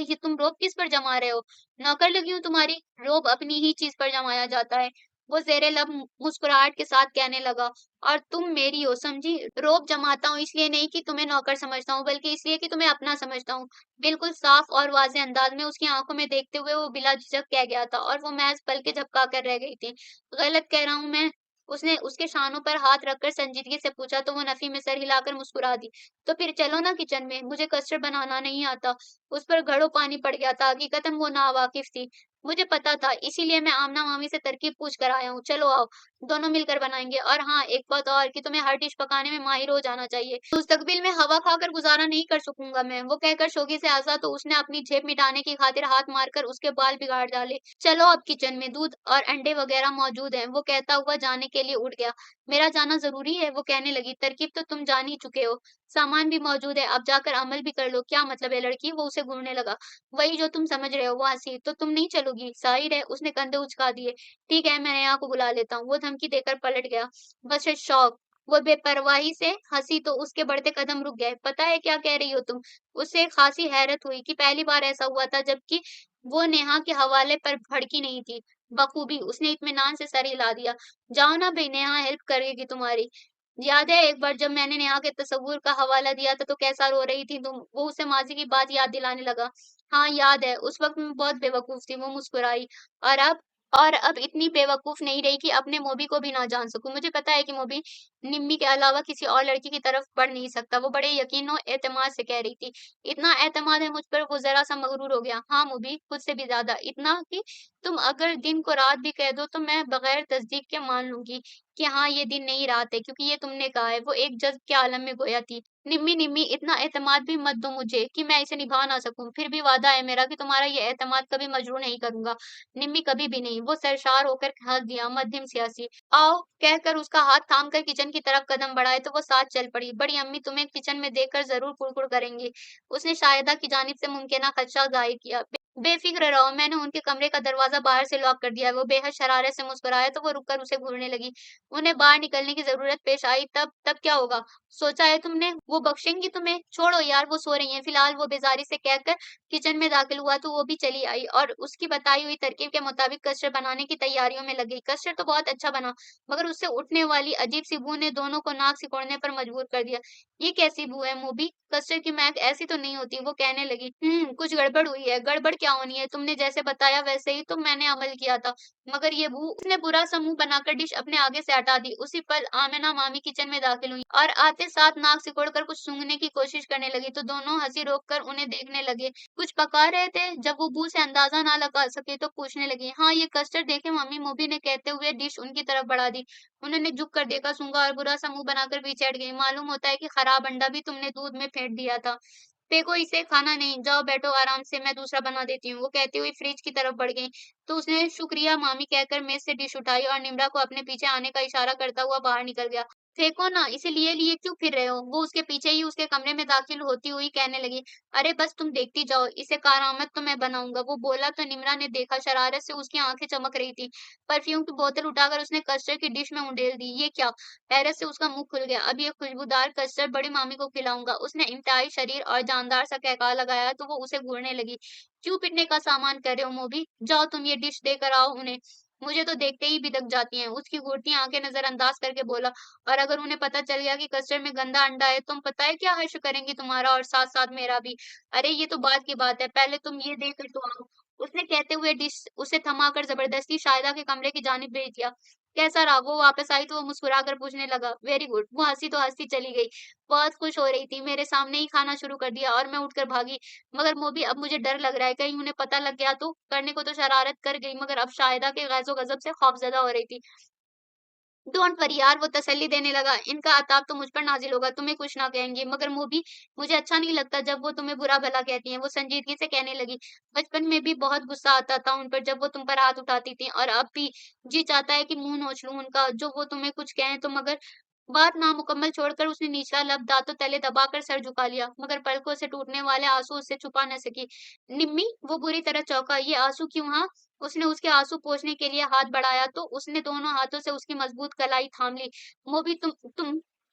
ये तुम रोब किस पर जमा रहे हो? नौकर लगी हूँ तुम्हारी? रोब अपनी ही चीज़ पर जमाया जाता है। वो ज़ेरे लब मुस्कुराहट के साथ कहने लगा, और तुम मेरी हो, समझी? रोब जमाता हूँ इसलिए नहीं कि तुम्हें नौकर समझता हूँ, बल्कि इसलिए कि तुम्हें अपना समझता हूँ। बिल्कुल साफ और वाज़ेह अंदाज में उसकी आँखों में देखते हुए वो बिला झिझक कह गया था, और वो महज़ पलकें झपका कर रह गई थी। गलत कह रहा हूँ मैं? उसने उसके शानों पर हाथ रखकर संजीदगी से पूछा, तो वो नफ़ी में सर हिलाकर मुस्कुरा दी। तो फिर चलो ना किचन में, मुझे कस्टर्ड बनाना नहीं आता। उस पर घड़ों पानी पड़ गया था, हकीकतन वो नावाकिफ़ थी। मुझे पता था, इसीलिए मैं आमना मामी से तरकीब पूछ कर आया हूँ। चलो आओ, दोनों मिलकर बनाएँगे। और हाँ, एक बात और कि तुम्हें हर डिश पकाने में माहिर हो जाना चाहिए। मुस्तकबिल में हवा खाकर गुज़ारा नहीं कर सकूँगा मैं। वो कहकर शोगी से हँसा, तो उसने अपनी झेप मिटाने की खातिर हाथ मारकर उसके बाल बिगाड़ डाले। चलो अब किचन में, दूध और अंडे वग़ैरह मौजूद हैं। वो कहता हुआ जाने के लिए उठ गया। मेरा जाना ज़रूरी है? वो कहने लगी। तरकीब तो तुम जान ही चुके हो। सामान भी मौजूद है, अब जाकर अमल भी कर लो। क्या मतलब है लड़की? वो उसे घूरने लगा। वही जो तुम समझ रहे हो, वो हँसी। तो तुम नहीं चलोगी? ज़ाहिर है, उसने कंधे उचका दिए। ठीक है, मैं नेहा को बुला लेता हूँ। वो धमकी देकर पलट गया। बस शौक। वो बेपरवाही से हँसी, तो उसके बढ़ते कदम रुक गए। पता है क्या कह रही हो तुम? उसे खासी हैरत हुई कि पहली बार ऐसा हुआ था, जबकि वो नेहा के हवाले पर भड़की नहीं थी। बखूबी, उसने इत्मीनान से सर हिला दिया। जाओ ना भई, नेहा हेल्प करेगी तुम्हारी। याद है एक बार जब मैंने नेहा के तसव्वुर का हवाला दिया था, तो कैसा रो रही थी तुम? वो उसे माज़ी की बात याद दिलाने लगा। हाँ, याद है, उस वक़्त मैं बहुत बेवकूफ़ थी, वो मुस्कुराई। और अब? और अब इतनी बेवकूफ़ नहीं रही कि अपने मोबी को भी ना जान सकूँ। मुझे पता है कि मोबी निम्मी के अलावा किसी और लड़की की तरफ बढ़ नहीं सकता। वो बड़े यकीन और एतमाद से कह रही थी। इतना एतमाद है मुझ पर, वो ज़रा-सा मग़रूर हो गया। हाँ मोबी, खुद से भी ज़्यादा। इतना कि तुम अगर दिन को रात भी कह दो, तो मैं बग़ैर तस्दीक के मान लूँगी कि हाँ, ये दिन नहीं रात है, क्योंकि ये तुमने कहा है। वो एक जज़्ब के आलम में गोया थी। निम्मी निम्मी, इतना एतमाद भी मत दो मुझे कि मैं इसे निभा ना सकूँ। फिर भी वादा है मेरा कि तुम्हारा ये एतमाद कभी मजरूह नहीं करूँगा। निम्मी, कभी भी नहीं। वो सरशार होकर हँस दिया, मध्यम सी हँसी। आओ, कहकर उसका हाथ थामकर किचन की तरफ कदम बढ़ाए, तो वो साथ चल पड़ी। बड़ी अम्मी तुम्हें किचन में देखकर ज़रूर कुड़कुड़ करेंगी। उसने शाहिदा की जानिब से मुमकिना खदशा ज़ाहिर किया। बेफिक्र रहो, मैंने उनके कमरे का दरवाजा बाहर से लॉक कर दिया है। वो बेहद शरारत से मुस्कुराया तो वो रुककर उसे घूरने लगी। उन्हें बाहर निकलने की जरूरत पेश आई, तब तब क्या होगा? सोचा है तुमने? वो बख्शेंगी तुम्हें? छोड़ो यार, वो सो रही हैं। फिलहाल वो बेजारी से कहकर किचन में दाखिल हुआ तो वो भी चली आई और उसकी बताई हुई तरकीब के मुताबिक कस्टर्ड बनाने की तैयारियों में लगी। कस्टर्ड तो बहुत अच्छा बना, मगर उससे उठने वाली अजीब सी बू ने दोनों को नाक सिकोड़ने पर मजबूर कर दिया। ये कैसी बू है मोबी? कस्टर्ड की महक ऐसी तो नहीं होती। वो कहने लगी, कुछ गड़बड़ हुई है। गड़बड़ क्या होनी है? तुमने जैसे बताया वैसे ही तो मैंने अमल किया था, मगर ये बू। उसने बुरा सा मुंह बनाकर डिश अपने आगे से हटा दी। उसी पल आमिना मामी किचन में दाखिल हुई और आते साथ नाक सिकोड़कर कुछ सूंघने की कोशिश करने लगी तो दोनों हंसी रोककर उन्हें देखने लगे। कुछ पका रहे थे? जब वो बू से अंदाजा ना लगा सके तो पूछने लगी, हाँ ये कस्टर्ड देखे मम्मी, मोबी ने कहते हुए डिश उनकी तरफ बढ़ा दी। उन्होंने झुक कर देखा, सूंघा और बुरा सा मुंह बनाकर पीछे हट गई। मालूम होता है कि खराब अंडा भी तुमने दूध में फेंट दिया था। फेंको इसे, खाना नहीं, जाओ बैठो आराम से, मैं दूसरा बना देती हूँ। वो कहती हुई फ्रिज की तरफ बढ़ गई तो उसने शुक्रिया मामी कहकर मेज से डिश उठाई और निम्रा को अपने पीछे आने का इशारा करता हुआ बाहर निकल गया। फेंको ना, इसे लिए लिए क्यों फिर रहे हो? वो उसके पीछे ही उसके कमरे में दाखिल होती हुई कहने लगी, अरे बस तुम देखती जाओ, इसे कारआमद तो मैं बनाऊंगा। वो बोला तो निम्रा ने देखा, शरारत से उसकी आंखें चमक रही थी। परफ्यूम की बोतल उठाकर उसने कस्टर्ड की डिश में उंडेल दी। ये क्या? हैरत से उसका मुंह खुल गया। अब ये खुशबूदार कस्टर्ड बड़ी मामी को खिलाऊंगा। उसने इंतहाई शरीर और जानदार सा कहका लगाया तो वो उसे घूरने लगी। क्यों पिटने का सामान कर रहे हो मोबी? जाओ तुम ये डिश देकर आओ उन्हें, मुझे तो देखते ही बिदक जाती हैं। उसकी घूरती आंखें नजरअंदाज करके बोला, और अगर उन्हें पता चल गया कि कस्टर्ड में गंदा अंडा है, तुम पता है क्या हश्र करेंगी तुम्हारा और साथ साथ मेरा भी। अरे ये तो बात की बात है, पहले तुम ये देकर तो आओ। उसने कहते हुए डिश उसे थमाकर जबरदस्ती शायदा के कमरे की जानिब भेज दिया। कैसा रहा? वो वापस आई तो वो मुस्कुराकर पूछने लगा, वेरी गुड। वो हंसी तो हंसती चली गई, बहुत खुश हो रही थी। मेरे सामने ही खाना शुरू कर दिया और मैं उठकर भागी। मगर मोबी अब मुझे डर लग रहा है, कहीं उन्हें पता लग गया तो। करने को तो शरारत कर गई, मगर अब शाहिदा के गैज़ो गज़ब से खौफज़दा हो रही थी। डोंट वरी यार, वो तसल्ली देने लगा, इनका अताब तो मुझ पर नाज़िल होगा, तुम्हें कुछ ना कहेंगी। मगर मोबी, मुझे अच्छा नहीं लगता जब वो तुम्हें बुरा-भला कहती हैं। वो संजीदगी से कहने लगी, बचपन में भी बहुत गुस्सा आता था उन पर जब वो तुम पर हाथ उठाती थीं, और अब भी जी चाहता है कि मुँह नोच लूँ उनका, जो वो तुम्हें कुछ कहें तो। मगर बात नामुकम्मल छोड़कर उसने निचला लब दाँतों तले दबाकर सर झुका लिया, मगर पलकों से टूटने वाले आंसू उससे छुपा न सकी। निम्मी, वो बुरी तरह चौंका, ये आंसू क्यों? हाँ? उसने उसके आंसू पोंछने के लिए हाथ बढ़ाया तो उसने दोनों हाथों से उसकी मजबूत कलाई थाम ली। मोबी,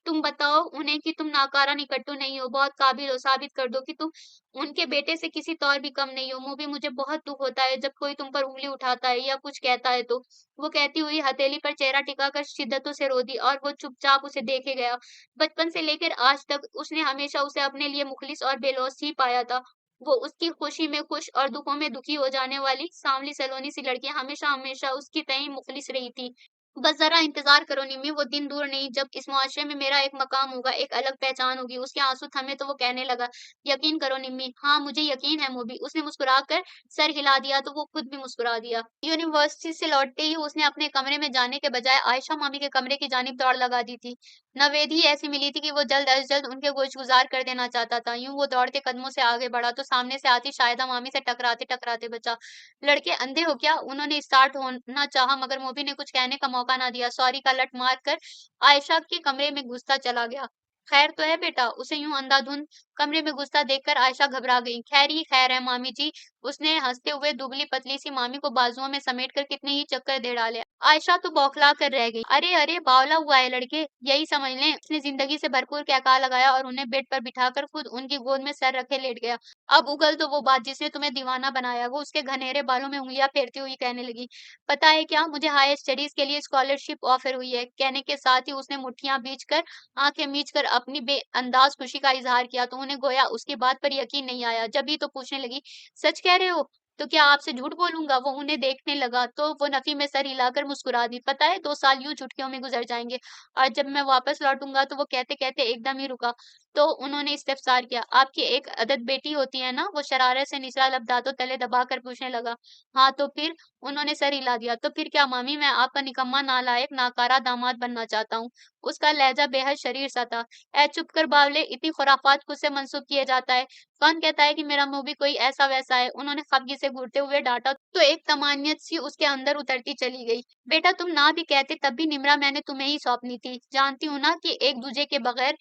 तुम बताओ उन्हें कि तुम नाकारा निकट्टू नहीं हो, बहुत काबिल हो, साबित कर दो कि तुम उनके बेटे से किसी तौर भी कम नहीं हो। मोबी, मुझे बहुत दुख होता है जब कोई तुम पर उंगली उठाता है या कुछ कहता है तो। वो कहती हुई हथेली पर चेहरा टिकाकर शिद्दतों से रो दी और वो चुपचाप उसे देखे गया। बचपन से लेकर आज तक उसने हमेशा उसे अपने लिए मुखलिस और बेलौस ही पाया था। वो उसकी खुशी में खुश और दुखों में दुखी हो जाने वाली सांवली सलोनी सी लड़की हमेशा हमेशा उसकी तय मुखलिस रही थी। बस ज़रा इंतज़ार करो निम्मी, वो दिन दूर नहीं जब इस मुआशरे में मेरा एक मकाम होगा, एक अलग पहचान होगी। उसके आँसू थमे तो वो कहने लगा, यकीन करो निम्मी। हाँ, मुझे यकीन है मोबी। उसने मुस्कुराकर सर हिला दिया तो वो खुद भी मुस्कुरा दिया। यूनिवर्सिटी से लौटते ही उसने अपने कमरे में जाने के बजाय आयशा मामी के कमरे की जानिब दौड़ लगा दी थी। नवेदी ऐसी मिली थी कि वो जल्द अज जल्द उनके गोशगुजार कर देना चाहता था। यूं वो दौड़ते कदमों से आगे बढ़ा तो सामने से आती शाहिदा मामी से टकराते टकराते बचा। लड़के अंधे हो क्या? उन्होंने स्टार्ट होना चाहा मगर मोबी ने कुछ कहने का मौका ना दिया। सॉरी का लट मार कर आयशा के कमरे में घुसता चला गया। खैर तो है बेटा? उसे यूं अंधाधुंध कमरे में घुसता देखकर आयशा घबरा गई। खैर ही खैर है मामी जी। उसने हंसते हुए दुबली पतली सी मामी को बाजुओं में समेटकर कितने ही चक्कर दे डाले। आयशा तो बौखला कर रह गई। अरे अरे, बावला हुआ है लड़के, यही समझ लें। उसने जिंदगी से भरपूर कहका लगाया और उन्हें बेड पर बिठाकर खुद उनकी गोद में सर रखे लेट गया। अब उगल तो वो बात जिसने तुम्हें दीवाना बनाया। वो उसके घनेरे बालों में उंगलियां फेरती हुई कहने लगी, पता है क्या, मुझे हायर स्टडीज के लिए स्कॉलरशिप ऑफर हुई है। कहने के साथ ही उसने मुट्ठियां बींचकर आंखें मीचकर अपनी बेअंदाज खुशी का इजहार किया तो उन्हें गोया उसकी बात पर यकीन नहीं आया। जब ही तो पूछने लगी, सच कह रहे हो? तो क्या आपसे झूठ बोलूंगा? वो उन्हें देखने लगा तो वो नफी में सर हिलाकर मुस्कुरा दी। पता है 2 साल यूं चुटकियों में गुजर जाएंगे और जब मैं वापस लौटूंगा। तो वो कहते कहते एकदम ही रुका तो उन्होंने इस्तफसार किया, आपकी एक अदद बेटी होती है ना? वो शरारत से निचला लब दांतों तले दबाकर पूछने लगा। हाँ तो फिर? उन्होंने सर हिला दिया। तो फिर क्या मामी, मैं आपका निकम्मा नालायक नाकारा दामाद बनना चाहता हूँ। उसका लहजा बेहद शरीर सा था। ऐ चुप कर बावले, इतनी खुराफात खुद से मंसूब किए जाता है। कौन कहता है कि मेरा मुंह भी कोई ऐसा वैसा है? उन्होंने खफगी से घूरते हुए डांटा तो एक तमानियत सी उसके अंदर उतरती चली गई। बेटा तुम ना भी कहते तब भी निमरा मैंने तुम्हें ही सौंपनी थी। जानती हूँ ना कि एक दूजे के बगैर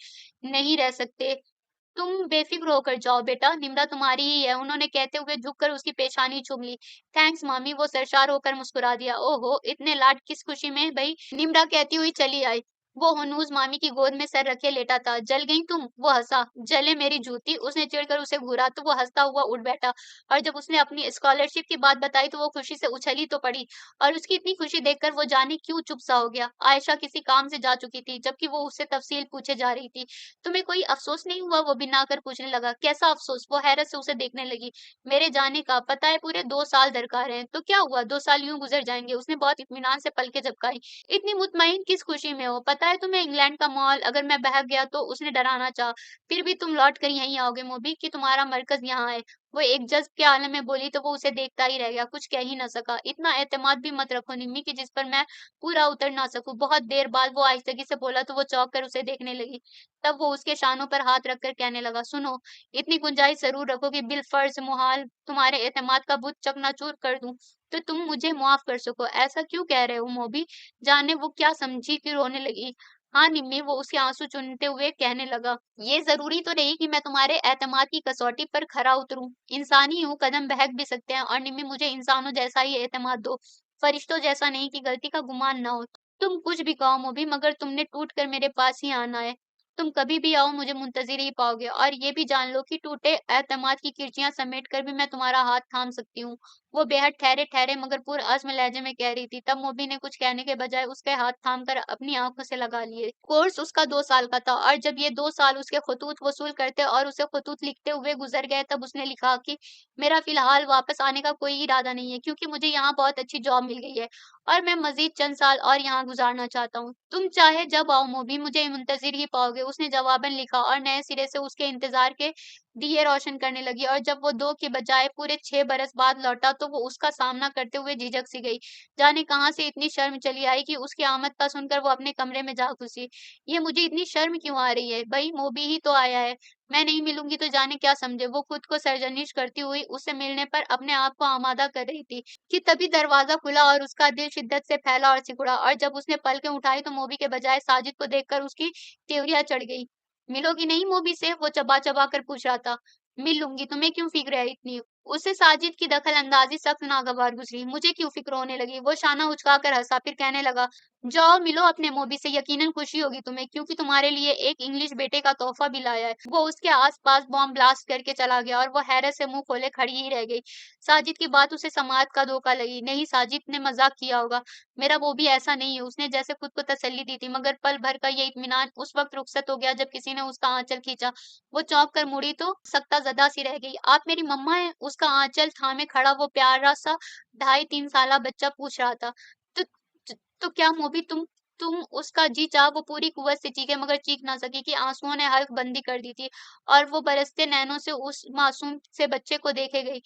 नहीं रह सकते। तुम बेफिक्र होकर जाओ बेटा, निम्रा तुम्हारी ही है, उन्होंने कहते हुए झुककर उसकी पेशानी चूम ली। थैंक्स मामी, वो सरशार होकर मुस्कुरा दिया। ओहो, इतने लाड किस खुशी में भाई, निम्रा कहती हुई चली आई। वो हनूज मामी की गोद में सर रखे लेटा था। जल गई तुम? वो हंसा। जले मेरी जूती, उसने चिढ़कर उसे घूरा तो वो हंसता हुआ उठ बैठा। और जब उसने अपनी स्कॉलरशिप की बात बताई तो वो खुशी से उछली तो पड़ी। और उसकी इतनी खुशी देखकर वो जाने क्यों चुप सा हो गया। आयशा किसी काम से जा चुकी थी, जबकि वो उससे तफसील पूछे जा रही थी। तुम्हें कोई अफसोस नहीं हुआ? वो बिना कर पूछने लगा। कैसा अफसोस? वो हैरत से उसे देखने लगी। मेरे जाने का। पता है पूरे 2 साल दरकार हैं। तो क्या हुआ, 2 साल यूं गुजर जाएंगे? उसने बहुत इत्मीनान से पलकें झपकाई। इतनी मुतमईन किस खुशी में हो? पता है तुम्हें इंग्लैंड का मॉल, अगर मैं बहक गया तो? उसने डराना चाहा। फिर भी तुम लौट कर यहीं आओगे मोबी, कि तुम्हारा मरकज यहाँ है? वो एक जज्ब के आलम में बोली तो वो उसे देखता ही रह गया, कुछ कह ही ना सका। इतना एतमाद भी मत रखो निम्मी, कि जिस पर मैं पूरा उतर ना सकूं। बहुत देर बाद वो आहिस्तगी से बोला तो वो चौंक कर उसे देखने लगी। तब वो उसके शानों पर हाथ रखकर कहने लगा, सुनो, इतनी गुंजाइश जरूर रखो कि बिलफर्ज मुहाल तुम्हारे एतमाद का बुत चकनाचूर कर दूं, तो तुम मुझे मुआफ कर सको। ऐसा क्यों कह रहे हो मोबी? जाने वो क्या समझी कि रोने लगी। हाँ निम्मी, वो उसके आंसू चुनते हुए कहने लगा, ये जरूरी तो नहीं कि मैं तुम्हारे एतमाद की कसौटी पर खरा उतरूं। इंसान ही हूँ, कदम बहक भी सकते हैं। और निम्मी, मुझे इंसानों जैसा ही एतमाद दो, फरिश्तों जैसा नहीं, कि गलती का गुमान ना हो। तुम कुछ भी कहो मोबी, मगर तुमने टूट कर मेरे पास ही आना है। तुम कभी भी आओ, मुझे मुंतजिर ही पाओगे। और ये भी जान लो कि टूटे एतमाद की किरचियां समेट कर भी मैं तुम्हारा हाथ थाम सकती हूँ। वो बेहद ठहरे ठहरे मगर पुरअज़्म लहजे में कह रही थी। तब मोबी ने कुछ कहने के बजाय उसके हाथ थाम कर अपनी आंखों से लगा लिए। कोर्स उसका 2 साल का था, और जब ये 2 साल उसके खतूत वसूल करते और उसे खतूत लिखते हुए गुजर गए, तब उसने लिखा कि मेरा फिलहाल वापस आने का कोई इरादा नहीं है, क्योंकि मुझे यहाँ बहुत अच्छी जॉब मिल गई है और मैं मजीद चंद साल और यहाँ गुजारना चाहता हूँ। तुम चाहे जब आओ मोबी, मुझे मुंतजिर ही पाओगे। उसने जवाबन लिखा और नए सिरे से उसके इंतजार के दिए रोशन करने लगी। और जब वो 2 के बजाय पूरे 6 बरस बाद लौटा तो वो उसका सामना करते हुए झिझक सी गई। जाने कहाँ से इतनी शर्म चली आई कि उसकी आमद का सुनकर वो अपने कमरे में जा घुसी। ये मुझे इतनी शर्म क्यों आ रही है? भाई मोबी ही तो आया है, मैं नहीं मिलूंगी तो जाने क्या समझे। वो खुद को सरजनिश करती हुई उससे मिलने पर अपने आप को आमादा कर रही थी कि तभी दरवाजा खुला और उसका दिल शिद्दत से फैला और सिकुड़ा। और जब उसने पलकें उठाई तो मोबी के बजाय साजिद को देखकर उसकी त्योरियां चढ़ गई। मिलोगी नहीं मोबी से? वो चबा चबा कर पूछ रहा था। मिल लूंगी, तुम्हें क्यों फिक्र है इतनी? उसे साजिद की दखल अंदाजी सख्त नागवार गुजरी। मुझे क्यों फिक्र होने लगी? वो शाना उचकाकर हंसा, फिर कहने लगा, जाओ मिलो अपने मोबी से, यकीनन खुशी होगी तुम्हें, क्योंकि तुम्हारे लिए एक इंग्लिश बेटे का तोहफा भी लाया है। वो उसके आसपास बॉम्ब ब्लास्ट करके चला गया और वो हैरत से मुंह खोले खड़ी ही रह गई। साजिद की बात उसे समाज का धोखा लगी। नहीं, साजिद ने मजाक किया होगा, मेरा वो भी ऐसा नहीं है। उसने जैसे खुद को तसल्ली दी थी, मगर पल भर का ये इत्मीनान उस वक्त रुखसत हो गया जब किसी ने उसका आंचल खींचा। वो चौंक कर मुड़ी तो सख्ता जदा सी रह गई। आप मेरी मम्मा हैं? उसका आंचल थामे खड़ा वो प्यारा सा 2.5-3 साला बच्चा पूछ रहा था। तो तो क्या मोबी, तुम? उसका जी चाह वो पूरी कुव्वत से चीखे, मगर चीख ना सकी कि आंसुओं ने हल्क बंदी कर दी थी। और वो बरसते नैनों से उस मासूम से बच्चे को देखे गई,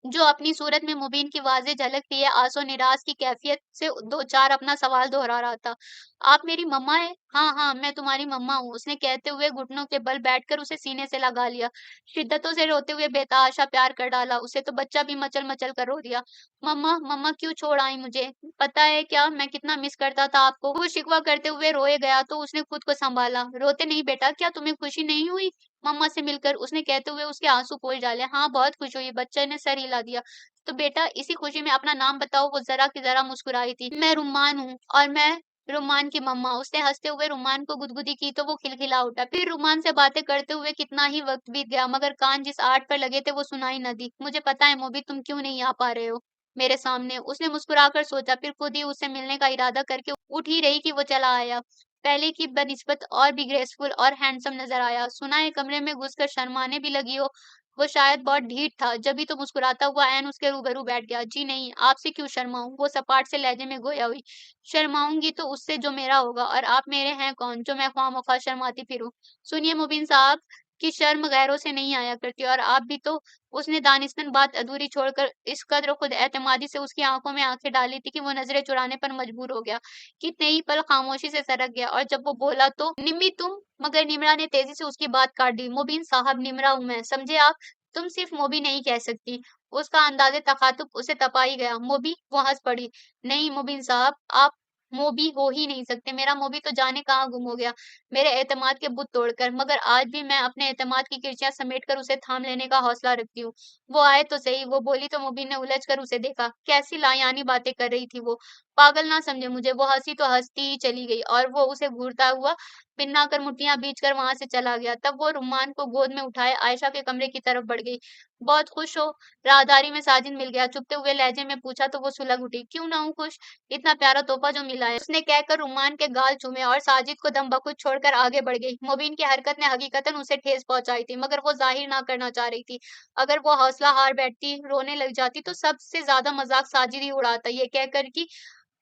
जो अपनी सूरत में मुबीन की वाज़ेह झलक थी। आसो निराश की कैफियत से दो चार अपना सवाल दोहरा रहा था। आप मेरी मम्मा हैं? हाँ हाँ, मैं तुम्हारी मम्मा हूँ। उसने कहते हुए घुटनों के बल बैठकर उसे सीने से लगा लिया, शिद्दतों से रोते हुए बेतहाशा प्यार कर डाला उसे, तो बच्चा भी मचल मचल कर रो दिया। मम्मा मम्मा, क्यों छोड़ आई मुझे? पता है क्या, मैं कितना मिस करता था आपको। वो शिकवा करते हुए रोए गया तो उसने खुद को संभाला। रोते नहीं बेटा, क्या तुम्हें खुशी नहीं हुई मम्मा से मिलकर? उसने कहते हुए उसके आंसू पोंछ डाले। हाँ, बहुत खुश हुई, बच्चे ने सर हिला दिया। तो बेटा, इसी खुशी में अपना नाम बताओ। वो जरा की जरा मुस्कुराई थी। मैं रुम्मान हूँ, और मैं रुम्मान की मम्मा। उसने हंसते हुए रुम्मान को गुदगुदी की तो वो खिलखिला उठा। फिर रुम्मान से बातें करते हुए कितना ही वक्त बीत गया, मगर कान जिस आर्ट पर लगे थे वो सुनाई न दी। मुझे पता है मोबी, तुम क्यों नहीं आ पा रहे हो मेरे सामने। उसने मुस्कुराकर सोचा, फिर खुद ही उससे मिलने का इरादा करके उठ ही रही कि वो चला आया। पहले की बनिस्बत और भी ग्रेसफुल और हैंडसम नजर आया। सुना है कमरे में घुसकर शर्माने भी लगी हो। वो शायद बहुत ढीठ था, जब ही तो मुस्कुराता हुआ ऐन उसके रूबरू बैठ गया। जी नहीं, आपसे क्यों शर्माऊं? वो सपाट से लहजे में गोया हुई। शर्माऊंगी तो उससे जो मेरा होगा, और आप मेरे हैं कौन जो मैं ख्वामख्वाह शर्माती फिरूं? सुनिए मुबीन साहब, की शर्म गैरों से नहीं आया करती, और आप भी तो। उसने दानिस्तन बात अधूरी छोड़कर इस कद्र खुद एतमादी से उसकी आंखों में आंखें डाली थी कि वो नजरें चुराने पर मजबूर हो गया। कितने ही पल खामोशी से सरक गया, और जब वो बोला तो, निम्मी तुम? मगर निम्रा ने तेजी से उसकी बात काट दी। मुबीन साहब, निम्रा हूं मैं, समझे आप? तुम सिर्फ मोबी नहीं कह सकती। उसका अंदाज़े तखातुब उसे तपा ही गया। मोबी? वो हंस पड़ी। नहीं मुबीन साहब, आप मोबी हो ही नहीं सकते। मेरा मोबी तो जाने कहाँ गुम हो गया, मेरे एतमाद के बुत तोड़कर। मगर आज भी मैं अपने एतमाद की किर्चियाँ समेटकर उसे थाम लेने का हौसला रखती हूँ। वो आए तो सही, वो बोली तो मुबीन ने उलझ कर उसे देखा। कैसी लायानी बातें कर रही थी वो। पागल ना समझे मुझे, वो हँसी तो हँसती ही चली गई और वो उसे घूरता हुआ पिन्ना कर मुठ्ठियाँ बींच कर वहाँ से चला गया। तब वो रुम्मान को गोद में उठाए आयशा के कमरे की तरफ बढ़ गई। बहुत खुश हो? राहदारी में साजिद मिल गया। चुभते हुए लहजे में पूछा तो वो सुलग उठी। क्यों ना हूँ खुश? इतना प्यारा तोहफा जो मिला है, उसने कहकर रुमान के गाल चूमे और साजिद को दम बखुद छोड़कर आगे बढ़ गई। मुबीन की हरकत ने हकीकतन उसे ठेस पहुंचाई थी, मगर वो जाहिर ना करना चाह रही थी। अगर वो हौसला हार बैठती, रोने लग जाती, तो सबसे ज्यादा मजाक साजिद ही उड़ाता, ये कहकर कि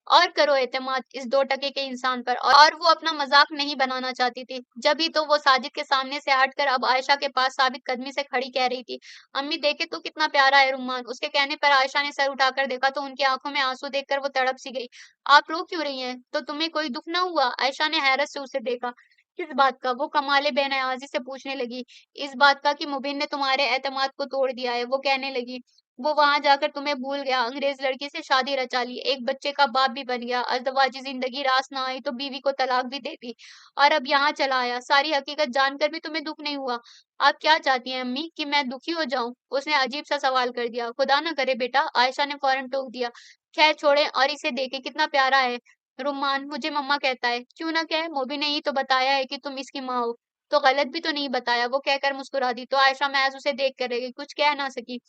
और करो एतमाद इस 2 टके के इंसान पर। और वो अपना मजाक नहीं बनाना चाहती थी। जब ही तो वो साजिद के सामने से हटकर अब आयशा के पास साबित कदमी से खड़ी कह रही थी, अम्मी देखे तो कितना प्यारा है रुम्मान। उसके कहने पर आयशा ने सर उठाकर देखा तो उनकी आंखों में आंसू देखकर वो तड़प सी गई। आप रो क्यों रही हैं? तो तुम्हें कोई दुख ना हुआ? आयशा ने हैरत से उसे देखा। किस बात का? वो कमाले बेनयाजी से पूछने लगी। इस बात का कि मुबीन ने तुम्हारे एतमाद को तोड़ दिया है, वो कहने लगी। वो वहां जाकर तुम्हें भूल गया, अंग्रेज लड़की से शादी रचा ली, एक बच्चे का बाप भी बन गया, अज़दवाजी जिंदगी रास ना आई तो बीवी को तलाक भी दे दी और अब यहाँ चला आया। सारी हकीकत जानकर भी तुम्हें दुख नहीं हुआ? आप क्या चाहती हैं अम्मी, कि मैं दुखी हो जाऊं? उसने अजीब सा सवाल कर दिया। खुदा ना करे बेटा, आयशा ने फौरन टोक दिया। खैर छोड़े और इसे देखे कितना प्यारा है। रुमान मुझे मम्मा कहता है। क्यों ना कहे, मोबी ने ही तो बताया है कि तुम इसकी माँ हो। तो गलत भी तो नहीं बताया, वो कहकर मुस्कुरा दी। तो आयशा महज उसे देख कर रह गई, कुछ कह ना सकी।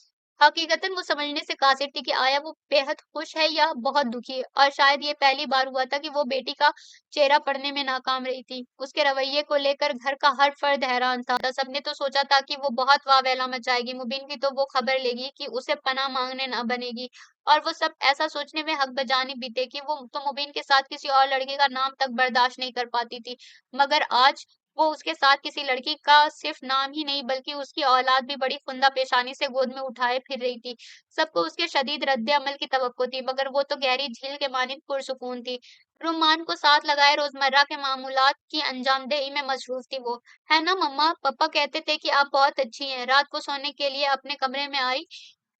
हकीकतन वो समझने से कासिर थी कि आया वो बेहद खुश है या बहुत दुखी है, और शायद ये पहली बार हुआ था कि वो बेटी का चेहरा पढ़ने में नाकाम रही थी। उसके रवैये को लेकर घर का हर फर्द हैरान था। सबने तो सोचा था कि वो बहुत वावेला मचाएगी, मुबीन की तो वो खबर लेगी कि उसे पनाह मांगने न बनेगी, और वो सब ऐसा सोचने में हक बजानी बीते कि वो तो मुबीन के साथ किसी और लड़के का नाम तक बर्दाश्त नहीं कर पाती थी। मगर आज वो उसके साथ किसी लड़की का सिर्फ नाम ही नहीं बल्कि उसकी औलाद भी बड़ी फुंदा पेशानी से गोद में उठाए फिर रही थी। सबको उसके शदीद रद्द अमल की तवक्को थी, मगर वो तो गहरी झील के मानिंद पुरसुकून थी। रुमान को साथ लगाए रोजमर्रा के मामूलात की अंजामदेही में मसरूफ थी वो। है ना मम्मा, पापा कहते थे कि आप बहुत अच्छी हैं। रात को सोने के लिए अपने कमरे में आई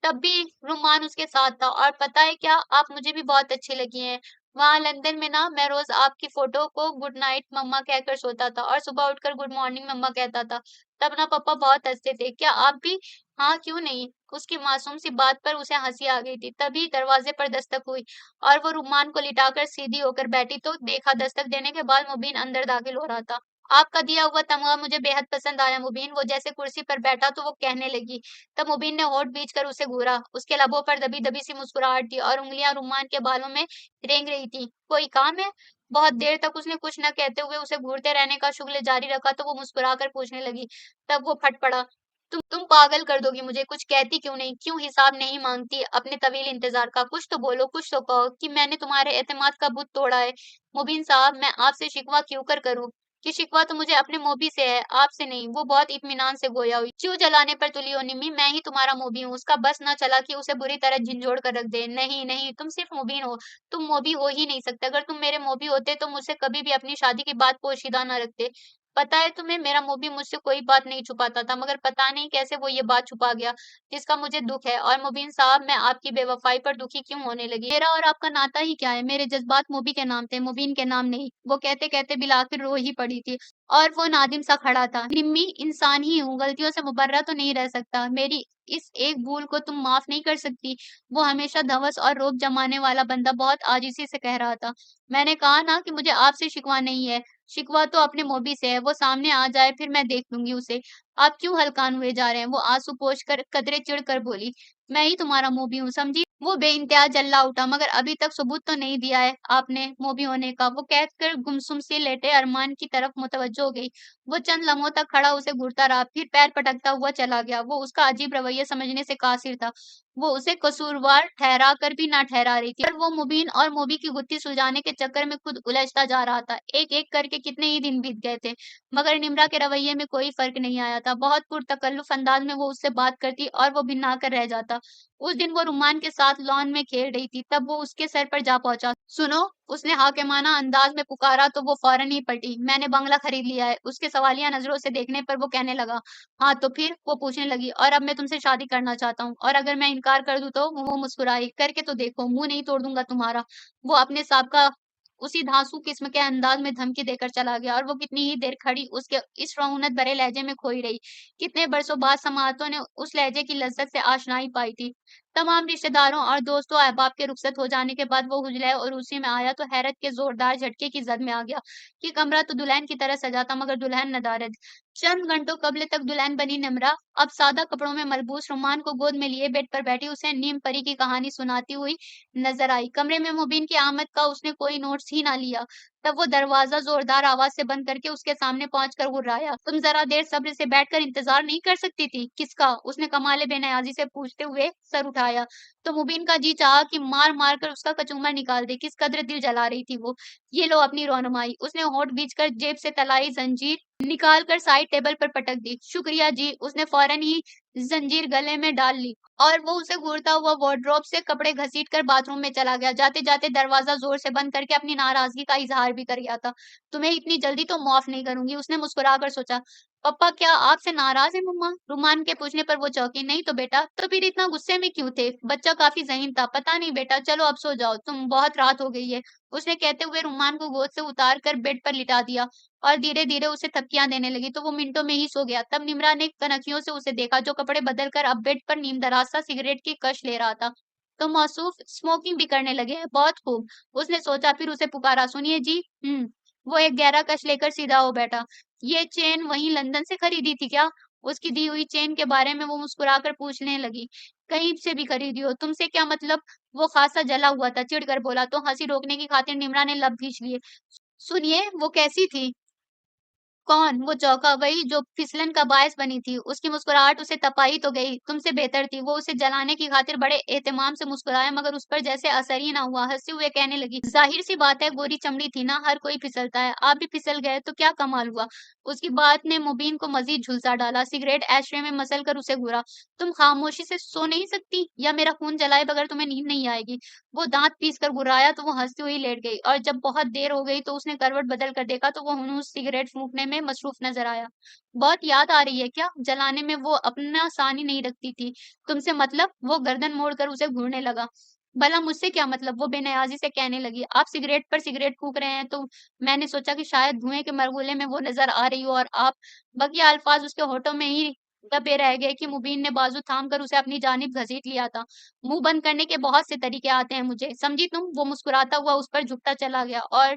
तब भी रुमान उसके साथ था, और पता है क्या, आप मुझे भी बहुत अच्छी लगी हैं। वहाँ लंदन में ना मैं रोज आपकी फोटो को गुड नाइट मम्मा कहकर सोता था और सुबह उठकर गुड मॉर्निंग मम्मा कहता था। तब ना पापा बहुत हंसते थे। क्या आप भी? हाँ क्यों नहीं। उसकी मासूम सी बात पर उसे हंसी आ गई थी। तभी दरवाजे पर दस्तक हुई और वो रुमान को लिटाकर सीधी होकर बैठी तो देखा दस्तक देने के बाद मुबीन अंदर दाखिल हो रहा था। आपका दिया हुआ तमगा मुझे बेहद पसंद आया मुबीन। वो जैसे कुर्सी पर बैठा तो वो कहने लगी। तब मुबीन ने होठ बीच कर उसे घूरा। उसके लबों पर दबी दबी सी मुस्कुराहट थी और उंगलियां रुमान के बालों में रेंग रही थी। कोई काम है? बहुत देर तक उसने कुछ न कहते हुए उसे घूरते रहने का शुक्ल जारी रखा तो वो मुस्कुराकर पूछने लगी। तब वो फट पड़ा। तुम पागल कर दोगी मुझे, कुछ कहती क्यों नहीं? क्यों हिसाब नहीं मांगती अपने तवील इंतजार का? कुछ तो बोलो, कुछ तो कहो कि मैंने तुम्हारे एतमाद का बुत तोड़ा है। मुबीन साहब, मैं आपसे शिकवा क्यों कर करूं? कि शिकवा तो मुझे अपने मोबी से है, आपसे नहीं। वो बहुत इत्मीनान से गोया हुई। क्यों जलाने पर तुली हो निम्मी? मैं ही तुम्हारा मोबी हूँ। उसका बस न चला कि उसे बुरी तरह झिंझोड़ कर रख दे। नहीं नहीं, तुम सिर्फ मुबीन हो, तुम मोबी हो ही नहीं सकते। अगर तुम मेरे मोबी होते तो मुझसे कभी भी अपनी शादी की बात पोशीदा न रखते। पता है तुम्हें, मेरा मोबी मुझसे कोई बात नहीं छुपाता था, मगर पता नहीं कैसे वो ये बात छुपा गया जिसका मुझे दुख है। और मुबीन साहब, मैं आपकी बेवफाई पर दुखी क्यों होने लगी? मेरा और आपका नाता ही क्या है? मेरे जज्बात मोबी के नाम थे, मुबीन के नाम नहीं। वो कहते कहते बिल आखिर रो ही पड़ी थी और वो नादिम सा खड़ा था। निम्मी, इंसान ही हूँ, गलतियों से मुबर्रा तो नहीं रह सकता। मेरी इस एक भूल को तुम माफ नहीं कर सकती? वो हमेशा धवस और रोब जमाने वाला बंदा बहुत आजिजी से कह रहा था। मैंने कहा ना कि मुझे आपसे शिकवा नहीं है। शिकवा तो अपने मोबी से है। वो सामने आ जाए फिर मैं देख लूंगी उसे। आप क्यों हलकान हुए जा रहे हैं? वो आंसू पोंछ कर कतरे चिढ़ कर बोली। मैं ही तुम्हारा मोबी हूँ, समझी? वो बेइंतहा जल्ला उठा। मगर अभी तक सबूत तो नहीं दिया है आपने मोबी होने का। वो कहकर गुमसुम से लेटे अरमान की तरफ मुतवज्जो हो गई। वो चंद लम्हों तक खड़ा उसे घूरता रहा, फिर पैर पटकता हुआ चला गया। वो उसका अजीब रवैया समझने से कासिर था। वो उसे कसूरवार ठहरा कर भी ना ठहरा रही थी, पर वो मुबीन और मोबी की गुत्थी सुलझाने के चक्कर में खुद उलझता जा रहा था। एक एक करके कितने ही दिन बीत गए थे, मगर निम्रा के रवैये में कोई फर्क नहीं आया था। बहुत पुरतकल्लुफ अंदाज में वो उससे बात करती और वो भिन्ना कर रह जाता। उस दिन वो रुमान के साथ लॉन में खेल रही थी, तब वो उसके सर पर जा पहुंचा। सुनो, उसने हाकिमाना अंदाज में पुकारा तो वो फौरन ही पलटी। मैंने बंगला खरीद लिया है। उसके सवालिया नजरों से देखने पर वो कहने लगा। हाँ तो फिर? वो पूछने लगी। और अब मैं तुमसे शादी करना चाहता हूँ, और अगर मैं इनकार कर दूं तो? वो मुस्कुराई। करके तो देखो, मुंह नहीं तोड़ दूंगा तुम्हारा। वो अपने साहब का उसी धांसू किस्म के अंदाज में धमकी देकर चला गया और वो कितनी ही देर खड़ी उसके इस रऊनत भरे लहजे में खोई रही। कितने बरसों बाद समाअतों ने उस लहजे की लज्जत से आशनाई पाई थी। तमाम रिश्तेदारों और दोस्तों अहबाब के रुखसत हो जाने के बाद वो हुजले और उसी में आया तो हैरत के जोरदार झटके की जद में आ गया कि कमरा तो दुल्हन की तरह सजा था मगर दुल्हन नदारद। चंद घंटों कबल तक दुल्हन बनी निम्रा अब सादा कपड़ों में मलबूस रुमान को गोद में लिए बेड पर बैठी उसे नीम परी की कहानी सुनाती हुई नजर आई। कमरे में मुबीन की आमद का उसने कोई नोट्स ही ना लिया। तब वो दरवाजा जोरदार आवाज से बंद करके उसके सामने पहुंचकर गुर्राया। तुम जरा देर सब्र से बैठकर इंतजार नहीं कर सकती थी? किसका? उसने कमाले बेनयाजी से पूछते हुए सर उठाया। तो मुबीन का जी चाहा कि मार मार कर उसका कचूमर निकाल दे। किस कदर दिल जला रही थी वो। ये लो अपनी रोनमाई। उसने होठ बींचकर जेब से तलाई जंजीर निकाल कर साइड टेबल पर पटक दी। शुक्रिया जी। उसने फौरन ही जंजीर गले में डाल ली और वो उसे घूरता हुआ वार्डरोब से कपड़े घसीट कर बाथरूम में चला गया। जाते जाते दरवाजा जोर से बंद करके अपनी नाराजगी का इजहार भी कर गया था। तुम्हें इतनी जल्दी तो माफ नहीं करूंगी। उसने मुस्कुराकर सोचा। पापा क्या आपसे नाराज है मम्मा? रुमान के पूछने पर वो चौंकी। नहीं तो बेटा। तो फिर इतना गुस्से में क्यों थे? बच्चा काफी ज़हीन था। पता नहीं बेटा। चलो अब सो जाओ, तुम बहुत रात हो गई है। उसने कहते हुए रुमान को गोद से उतार कर बेड पर लिटा दिया और धीरे धीरे उसे थपकियां देने लगी तो वो मिनटों में ही सो गया। तब निम्रा ने कनखियों से उसे देखा जो कपड़े बदल कर अब बेड पर नीमदराज सा सिगरेट की कश ले रहा था। तो मौसूफ स्मोकिंग भी करने लगे हैं। बहुत खूब। उसने सोचा फिर उसे पुकारा। सुनिए जी। वो एक गहरा कश लेकर सीधा हो बैठा। ये चेन वहीं लंदन से खरीदी थी क्या? उसकी दी हुई चेन के बारे में वो मुस्कुराकर पूछने लगी। कहीं से भी खरीदी हो, तुमसे क्या मतलब? वो खासा जला हुआ था, चिढ़कर बोला तो हंसी रोकने की खातिर निम्रा ने लब खींच लिए। सुनिए, वो कैसी थी? कौन? वो चौका, वही जो फिसलन का बायस बनी थी। उसकी मुस्कुराहट उसे तपाई तो गई, तुमसे बेहतर थी। वो उसे जलाने की खातिर बड़े एहतिमाम से मुस्कुराया मगर उस पर जैसे असर ही ना हुआ। हंसते हुए कहने लगी, जाहिर सी बात है गोरी चमड़ी थी ना, हर कोई फिसलता है। आप भी फिसल गए तो क्या कमाल हुआ? उसकी बात ने मुबीन को मजीद झुलसा डाला। सिगरेट एशट्रे में मसल कर उसे घूरा। तुम खामोशी से सो नहीं सकती या मेरा खून जलाए बगैर तुम्हें नींद नहीं आएगी? वो दांत पीस कर गुर्राया तो वो हंसती हुई लेट गई और जब बहुत देर हो गई तो उसने करवट बदल कर देखा तो वो हनूस सिगरेट फूंकने में मसरूफ नजर आया। बहुत याद आ रही है क्या? जलाने में वो अपना सानी नहीं रखती थी। तुमसे मतलब? वो गर्दन मोड़कर उसे घूरने लगा। भला मुझसे क्या मतलब? वो बेनयाजी से कहने लगी। आप सिगरेट पर सिगरेट फूंक रहे हैं तो मैंने सोचा कि शायद धुएं के मरगुले में वो नजर आ रही हो और आप। बकिया अल्फाज उसके होठों में ही दबे रह गए कि मुबीन ने बाजू थाम कर उसे अपनी जानिब घसीट लिया था। मुंह बंद करने के बहुत से तरीके आते हैं मुझे, समझी तुम? वो मुस्कुराता हुआ उस पर झुकता चला गया और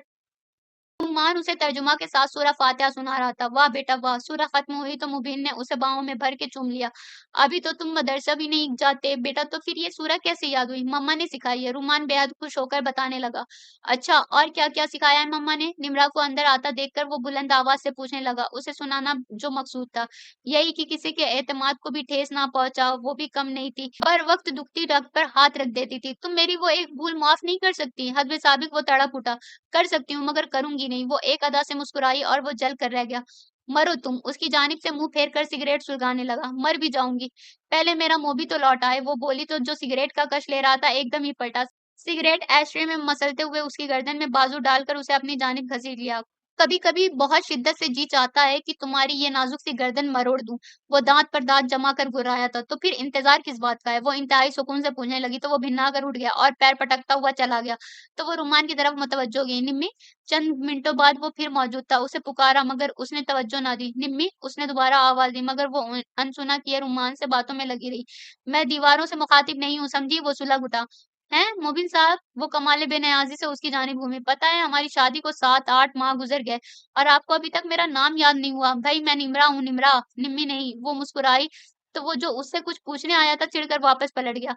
उम्मान उसे तर्जुमा के साथ सूरह फातिहा सुना रहा था। वाह बेटा वाह। सूरह खत्म हुई तो मुबीन ने उसे बाहों में भर के चूम लिया। अभी तो तुम मदरसा भी नहीं जाते बेटा, तो फिर ये सूरह कैसे याद हुई? मम्मा ने सिखाई है। रुमान बेहद खुश होकर बताने लगा। अच्छा, और क्या क्या सिखाया है मम्मा ने? निमरा को अंदर आता देखकर वो बुलंद आवाज से पूछने लगा। उसे सुनाना जो मकसूद था यही कि किसी के एतमाद को भी ठेस ना पहुंचा, वो भी कम नहीं थी। पर वक्त दुखती रग पर हाथ रख देती थी। तुम मेरी वो एक भूल माफ नहीं कर सकती? हद साबिक वो तड़प उठा। कर सकती हूँ मगर करूंगी नहीं। वो एक अदा से मुस्कुराई और वो जल कर रह गया। मरो तुम। उसकी जानिब से मुंह फेर कर सिगरेट सुलगाने लगा। मर भी जाऊंगी, पहले मेरा मुंह भी तो लौट आए। वो बोली तो जो सिगरेट का कश ले रहा था एकदम ही पलटा। सिगरेट एशट्रे में मसलते हुए उसकी गर्दन में बाजू डालकर उसे अपनी जानिब घसीट लिया। कभी कभी बहुत शिद्दत से जी चाहता है कि तुम्हारी ये नाजुक सी गर्दन मरोड़ दूं। वो दांत पर दांत जमा कर गुर्राया था। तो फिर इंतजार किस बात का है? वो इंतहाई सुकून से पूछने लगी तो वो भिन्ना कर उठ गया और पैर पटकता हुआ चला गया। तो वो रुमान की तरफ मुतवज्जो गई। निम्मी। चंद मिनटों बाद वो फिर मौजूद था। उसे पुकारा मगर उसने तवज्जो ना दी। निम्मी। उसने दोबारा आवाज दी मगर वो अनसुना किए रुमान से बातों में लगी रही। मैं दीवारों से मुखातिब नहीं हूँ, समझी? वो सुलग उठा। हैं मुबिन साहब? वो कमाले बेनियाजी से उसकी जानिब घूमी। पता है हमारी शादी को 7-8 माह गुजर गए और आपको अभी तक मेरा नाम याद नहीं हुआ? भाई मैं निम्रा हूँ, निम्रा, निम्मी नहीं। वो मुस्कुराई तो वो जो उससे कुछ पूछने आया था चिढ़कर वापस पलट गया।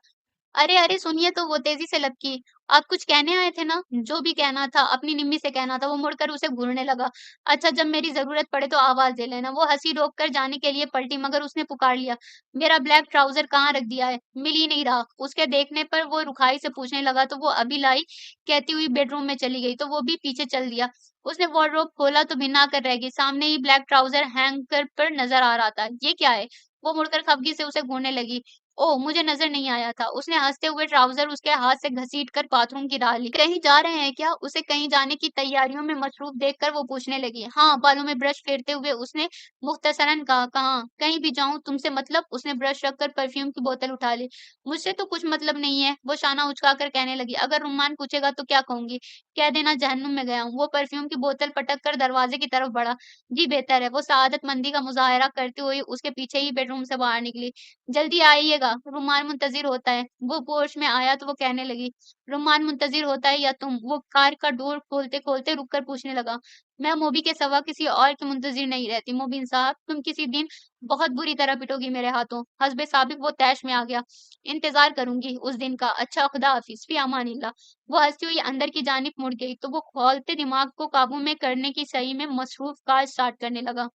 अरे अरे सुनिए, तो वो तेजी से लपकी। आप कुछ कहने आए थे ना? जो भी कहना था अपनी निम्मी से कहना था। वो मुड़कर उसे घूरने लगा। अच्छा, जब मेरी जरूरत पड़े तो आवाज दे लेना। वो हंसी रोक कर जाने के लिए पलटी मगर उसने पुकार लिया। मेरा ब्लैक ट्राउजर कहाँ रख दिया है? मिल ही नहीं रहा। उसके देखने पर वो रुखाई से पूछने लगा तो वो अभी लाई कहती हुई बेडरूम में चली गई तो वो भी पीछे चल दिया। उसने वार्डरोब खोला तो भिन्ना कर रह गई। सामने ही ब्लैक ट्राउजर हैंगर पर नजर आ रहा था। ये क्या है? वो मुड़कर खफगी से उसे घूरने लगी। ओह! मुझे नज़र नहीं आया था। उसने हँसते हुए ट्राउज़र उसके हाथ से घसीटकर बाथरूम की राह ली। कहीं जा रहे हैं क्या? उसे कहीं जाने की तैयारियों में मसरूफ़ देखकर वो पूछने लगी। हाँ, बालों में ब्रश फेरते हुए उसने मुख्तसरन कहा, कहाँ? कहीं भी जाऊँ तुमसे मतलब? उसने ब्रश रखकर परफ्यूम की बोतल उठा ली। मुझसे तो कुछ मतलब नहीं है, वो शाना उचकाकर कहने लगी। अगर रुम्मान पूछेगा तो क्या कहूँगी? कह देना जहन्नुम में गया हूँ। वो परफ्यूम की बोतल पटक कर दरवाज़े की तरफ बढ़ा। जी बेहतर है। वो सआदतमंदी का मुज़ाहरा करते हुए उसके पीछे ही बेडरूम से बाहर निकली। जल्दी आइएगा, रुमान मुंतज़िर होता है। वो पोर्च में आया तो वो कहने लगी, रुमान मुंतज़िर होता है या तुम? वो कार का डोर खोलते-खोलते रुक कर पूछने लगा, मैं मोबी के सिवा किसी और के मुंतज़िर नहीं रहती। मोबिन साहब, तुम किसी दिन बहुत बुरी तरह पिटोगी मेरे हाथों। हस्बे साबिक वो तैश में आ गया। इंतज़ार करूँगी उस दिन का। अच्छा खुदा हाफ़िज़, फ़ी अमानिल्लाह। वो हँसती हुई अंदर की जानिब मुड़ गई तो वो खौलते दिमाग को काबू में करने की सही में मसरूफ़ कार स्टार्ट करने लगा।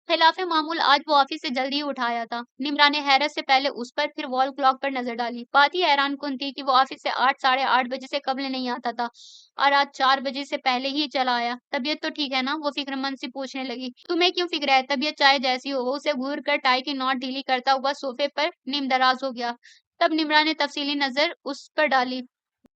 खिलाफ़े मामूल आज वो ऑफिस से जल्दी ही उठ आया था। निम्रा ने हैरत से पहले उस पर फिर वॉल क्लॉक पर नज़र डाली। बात ही हैरानकुन थी कि वो ऑफिस से 8 साढ़े 8 बजे से कब्ल नहीं आता था और आज 4 बजे से पहले ही चला आया। तबीयत तो ठीक है ना? वो फ़िक्रमंद सी पूछने लगी। तुम्हें क्यों फ़िक्र है? तबीयत चाहे जैसी हो। वो उसे घूर कर टाई की नॉट ढीली करता हुआ सोफ़े पर नीमदराज़ हो गया। तब निम्रा ने तफ़सीली नज़र उस पर डाली।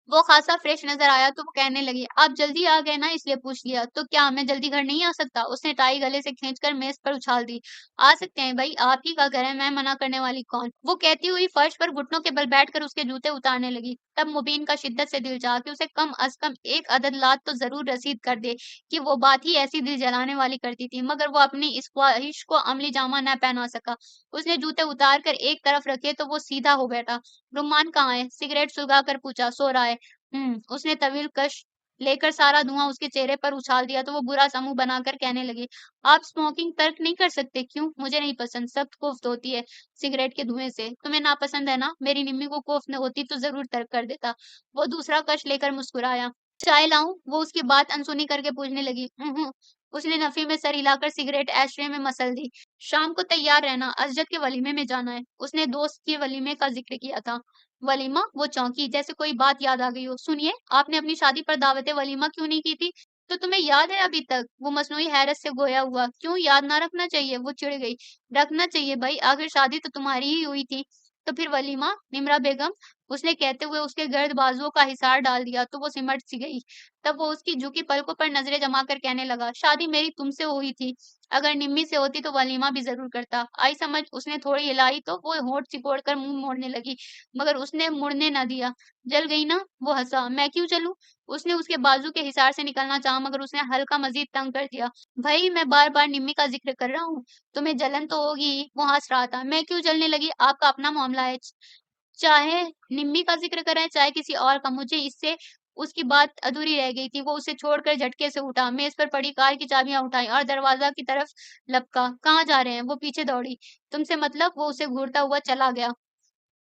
वो ख़ासा फ्रेश नज़र आया तो वो कहने लगी, "आप जल्दी आ गए ना इसलिए पूछ लिया, तो क्या मैं जल्दी घर नहीं आ सकता?" उसने टाई गले से खींचकर मेज़ पर उछाल दी। "आ सकते हैं भई, आप ही का घर है, मैं मना करने वाली कौन?" वो कहती हुई फर्श पर घुटनों के बल बैठकर उसके जूते उतारने लगी। तब मुबीन का शिद्दत से दिल चाहा कि उसे कम अज़ कम एक अदद लात तो ज़रूर रसीद कर दे कि वो बात ही ऐसी दिल जलाने वाली करती थी, मगर वो अपनी इस ख्वाहिश को अमली जामा न पहना सका। उसने जूते उतार कर एक तरफ रखे तो वो सीधा हो बैठा। "रुम्मान कहाँ है?" सिगरेट सुलगाकर पूछा। "सो रहा है।" उसने तवील कश लेकर सारा धुआँ उसके चेहरे पर उछाल दिया तो वो बुरा सा मुँह बनाकर कहने लगी, "आप स्मोकिंग तर्क नहीं कर सकते क्यों? मुझे नहीं पसंद, सख्त कोफ्त होती है सिगरेट के धुएँ से। तुम्हें नापसंद है ना? मेरी निम्मी को कोफ्त न होती तो ज़रूर तर्क कर देता।" वो दूसरा कश लेकर मुस्कुराया। "चाय लाऊँ?" वो उसकी बात अनसुनी करके पूछने लगी। उसने नफ़ी में सर हिलाकर सिगरेट एशट्रे में मसल दी। "शाम को तैयार रहना, अज़जत के वलीमे में जाना है।" उसने दोस्त के वलीमे का ज़िक्र किया था। वलीमा? वो चौंकी जैसे कोई बात याद आ गई हो। सुनिए, आपने अपनी शादी पर दावत-ए-वलीमा क्यों नहीं की थी? तो तुम्हें याद है अभी तक? वो मसनूई हैरत से गोया हुआ। क्यों याद ना रखना चाहिए? वो चिढ़ गई। रखना चाहिए भई, आखिर शादी तो तुम्हारी ही हुई थी। तो फिर वलीमा? निम्रा बेगम? उसने कहते हुए उसके गर्द बाजुओं का हिसार डाल दिया तो वो सिमट सी गई। तब वो उसकी झुकी पलकों पर नज़रें जमाकर कहने लगा, शादी मेरी तुमसे हुई थी। अगर निम्मी से होती तो वलीमा भी ज़रूर करता। आई समझ? उसने थोड़ी हिलाई तो वो होंठ सिकोड़कर मुँह मोड़ने लगी। मगर उसने मुड़ने ना दिया। जल गई ना? वो हँसा। मैं क्यों जलूँ? उसने उसके बाजू के हिसार से निकलना चाहा मगर उसने हल्का मज़ीद तंग कर दिया। भई मैं बार-बार निम्मी का ज़िक्र कर रहा हूँ। तुम्हें जलन तो होगी ही। वो हँस रहा था। मैं क्यों जलने लगी? आपका अपना मामला है। चाहे निम्मी का ज़िक्र करें, चाहे किसी और का, मुझे इससे उसकी बात अधूरी रह गई थी। वो उसे छोड़कर झटके से उठा, मेज़ पर पड़ी कार की चाबियाँ उठाई और दरवाज़ा की तरफ लपका। कहाँ जा रहे हैं? वो पीछे दौड़ी। तुमसे मतलब? वो उसे घूरता हुआ चला गया।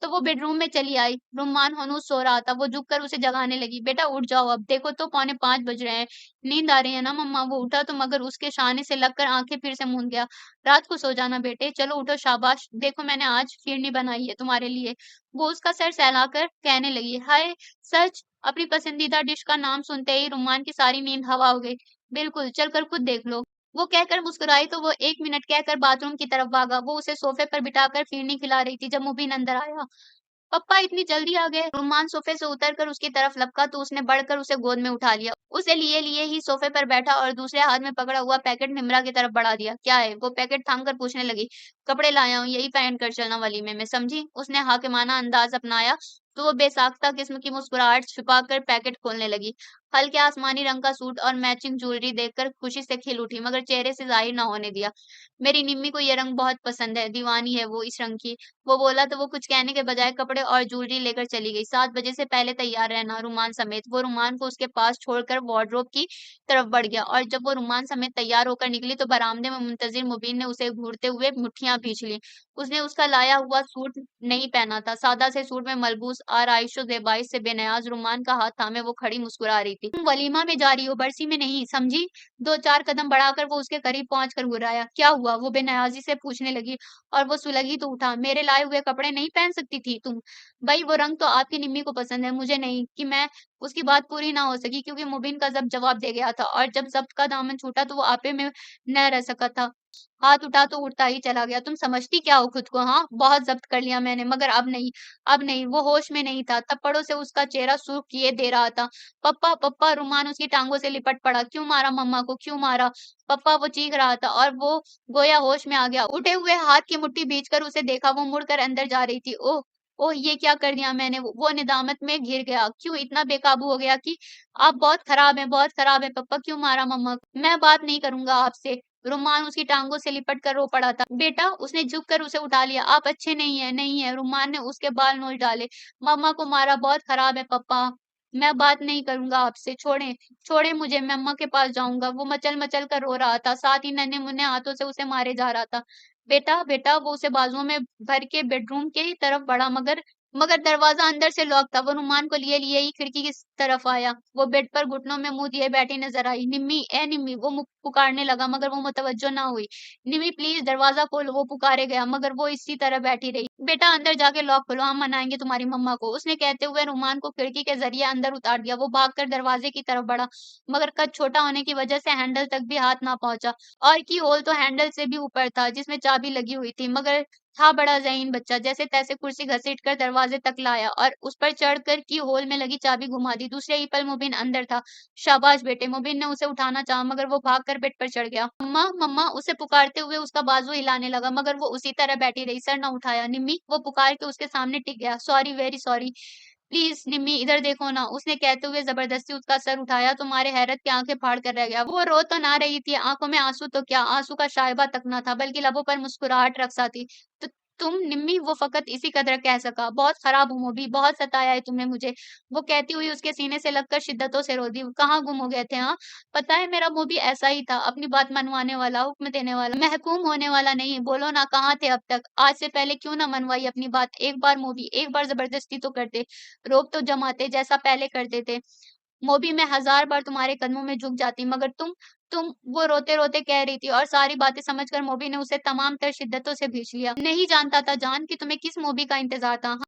तो वो बेडरूम में चली आई। रुम्मान हनूज़ सो रहा था। वो झुककर उसे जगाने लगी। बेटा उठ जाओ अब, देखो तो पौने 5 बज रहे हैं। नींद आ रही है ना मम्मा? वो उठा तो मगर उसके शाने से लगकर आँखें फिर से मूंद गया। रात को सो जाना बेटे, चलो उठो शाबाश, देखो मैंने आज फिरनी बनाई है तुम्हारे लिए। वो उसका सर सहलाकर कहने लगी, हाय सच? अपनी पसंदीदा डिश का नाम सुनते ही रुम्मान की सारी नींद हवा हो गई। बिल्कुल, चल कर खुद देख लो। वो कहकर मुस्कुराई तो वो 1 मिनट कहकर बाथरूम की तरफ भागा। वो उसे सोफ़े पर बिठाकर फिरनी खिला रही थी जब मुबीन अंदर आया। पप्पा इतनी जल्दी आ गए? रुम्मान सोफ़े से उतरकर उसकी तरफ लपका तो उसने बढ़कर उसे गोद में उठा लिया। उसे लिए ही सोफ़े पर बैठा और दूसरे हाथ में पकड़ा हुआ पैकेट निम्रा की तरफ बढ़ा दिया। क्या है? वो पैकेट थाम कर पूछने लगी। कपड़े लाया हूँ, यही पहन कर चलना वलीमे में, समझी? उसने हाकिमाना अंदाज़ अपनाया तो वो बेसाख्ता किस्म की मुस्कुराहट छुपाकर पैकेट खोलने लगी। हल्के आसमानी रंग का सूट और मैचिंग ज्वेलरी देखकर खुशी से खिल उठी मगर चेहरे से ज़ाहिर न होने दिया। मेरी निम्मी को ये रंग बहुत पसंद है, दीवानी है वो इस रंग की। वो बोला तो वो कुछ कहने के बजाय कपड़े और ज्वेलरी लेकर चली गई। 7 बजे से पहले तैयार रहना, रुमान समेत। वो रुमान को उसके पास छोड़कर वार्डरोब की तरफ बढ़ गया और जब वो रुमान समेत तैयार होकर निकली तो बरामदे में मुंतज़िर मुबीन ने उसे घूरते हुए मुट्ठियाँ भींच लीं। उसने उसका लाया हुआ सूट नहीं पहना था। सादा से सूट में मलबूस आराइश-ओ ज़ेबाइश से बेनियाज़ रुमान का हाथ थामे वो खड़ी मुस्कुरा रही थी। तुम वलीमा में जा रही हो, बरसी में नहीं, समझी? 2-4 कदम बढ़ाकर वो उसके करीब पहुँचकर घुराया। क्या हुआ? वो बेनियाज़ी से पूछने लगी और वो सुलगी तो उठा। मेरे लाए हुए कपड़े नहीं पहन सकती थी तुम? भई वो रंग तो आपकी निम्मी को पसंद है, मुझे नहीं। कि मैं उसकी बात पूरी ना हो सकी क्योंकि मुबीन का ज़ब्त जवाब दे गया था और जब ज़ब्त का दामन छूटा तो वो आपे में न रह सका था। हाथ उठा तो उठता ही चला गया। तुम समझती क्या हो खुद को? हाँ, बहुत ज़ब्त कर लिया मैंने, मगर अब नहीं, अब नहीं। वो होश में नहीं था। थप्पड़ों से उसका चेहरा सुर्ख किए दे रहा था। पप्पा, पप्पा! रुमान उसकी टाँगों से लिपट पड़ा। क्यों मारा मम्मा को? क्यों मारा? पप्पा! वो चीख रहा था और वो गोया होश में आ गया। उठे हुए हाथ की मुट्ठी भींचकर उसे देखा, वो मुड़कर अंदर जा रही थी। ओह! ओह! ये क्या कर दिया मैंने? वो निदामत में घिर गया। क्यों इतना बेकाबू हो गया कि आप बहुत खराब हैं पप्पा, क्यों मारा मम्मा को? मैं बात नहीं करूँगा आपसे। रुमान उसकी टाँगों से लिपट कर रो पड़ा था। बेटा, उसने झुककर उसे उठा लिया। आप अच्छे नहीं हैं, नहीं हैं। रुमान ने उसके बाल नोच डाले। मम्मा को मारा, बहुत खराब है पप्पा। मैं बात नहीं करूँगा आपसे। छोड़ें, छोड़ें मुझे, मैं अम्मा के पास जाऊँगा। वो मचल-मचल कर रो रहा था, साथ ही नन्हे-मुन्ने हाथों से उसे मारे जा रहा था। बेटा, बेटा! वो उसे बाजुओं में भर के बेडरूम की तरफ बढ़ा, मगर दरवाज़ा अंदर से लॉक था। वो रुमान को लिए-लिए ही खिड़की की तरफ आया। वो बेड पर घुटनों में मुँह दिए बैठी नज़र आई। निम्मी, ए निम्मी! वो पुकारने लगा, मगर वो मुतवज्जो ना हुई। निम्मी प्लीज़ दरवाज़ा खोलो, वो पुकारे गया, मगर वो इसी तरह बैठी रही। बेटा अंदर जाके लॉक खोलो, हम मनाएँगे तुम्हारी मम्मा को। उसने कहते हुए रुमान को खिड़की के ज़रिए अंदर उतार दिया। वो भागकर दरवाज़े की तरफ बढ़ा, मगर कद छोटा होने की वजह से हैंडल तक भी हाथ ना पहुँचा। और की होल तो हैंडल से भी ऊपर था, जिसमें चाबी लगी हुई थी, मगर था बड़ा ज़हीन बच्चा। जैसे-तैसे कुर्सी घसीटकर दरवाज़े तक लाया और उस पर चढ़कर की होल में लगी चाबी घुमा दी। दूसरे ही पल मुबीन अंदर था। शाबाश बेटे! मुबीन ने उसे उठाना चाहा, मगर वो भागकर बेड पर चढ़ गया। मम्मा, मम्मा! उसे पुकारते हुए उसका बाजू हिलाने लगा, मगर वो उसी तरह बैठी रही, सर न उठाया। निम्मी! वो पुकार के उसके सामने टिक गया। Sorry, very sorry. प्लीज़ निम्मी इधर देखो ना, उसने कहते हुए ज़बरदस्ती उसका सर उठाया तो मारे हैरत की आँखें फाड़ कर रह गया। वो रो तो ना रही थी, आँखों में आँसू तो क्या, आँसू का शायबा तक ना था, बल्कि लबों पर मुस्कुराहट रक़्सा थी। तो तुम निम्मी, वो फ़क़त इसी कदर कह सका। बहुत ख़राब हूँ मोबी, बहुत सताया है तुमने मुझे। वो कहती हुई उसके सीने से लगकर शिद्दतों से रो दी। कहाँ गुम हो गए थे हाँ? पता है मेरा मोबी ऐसा ही था, अपनी बात मनवाने वाला, हुक्म देने वाला, महकूम होने वाला नहीं। बोलो ना कहाँ थे अब तक? आज से पहले क्यों ना मनवाई अपनी बात? एक बार मोबी, एक बार ज़बरदस्ती तो करते। रोब तो जमाते जैसा पहले करते थे। मोबी मैं हज़ार बार तुम्हारे कदमों में झुक जाती मगर तुम वो रोते-रोते कह रही थी और सारी बातें समझकर मोबी ने उसे तमाम तर शिद्दतों से भींच लिया। नहीं जानता था जान कि तुम्हें किस मोबी का इंतज़ार था।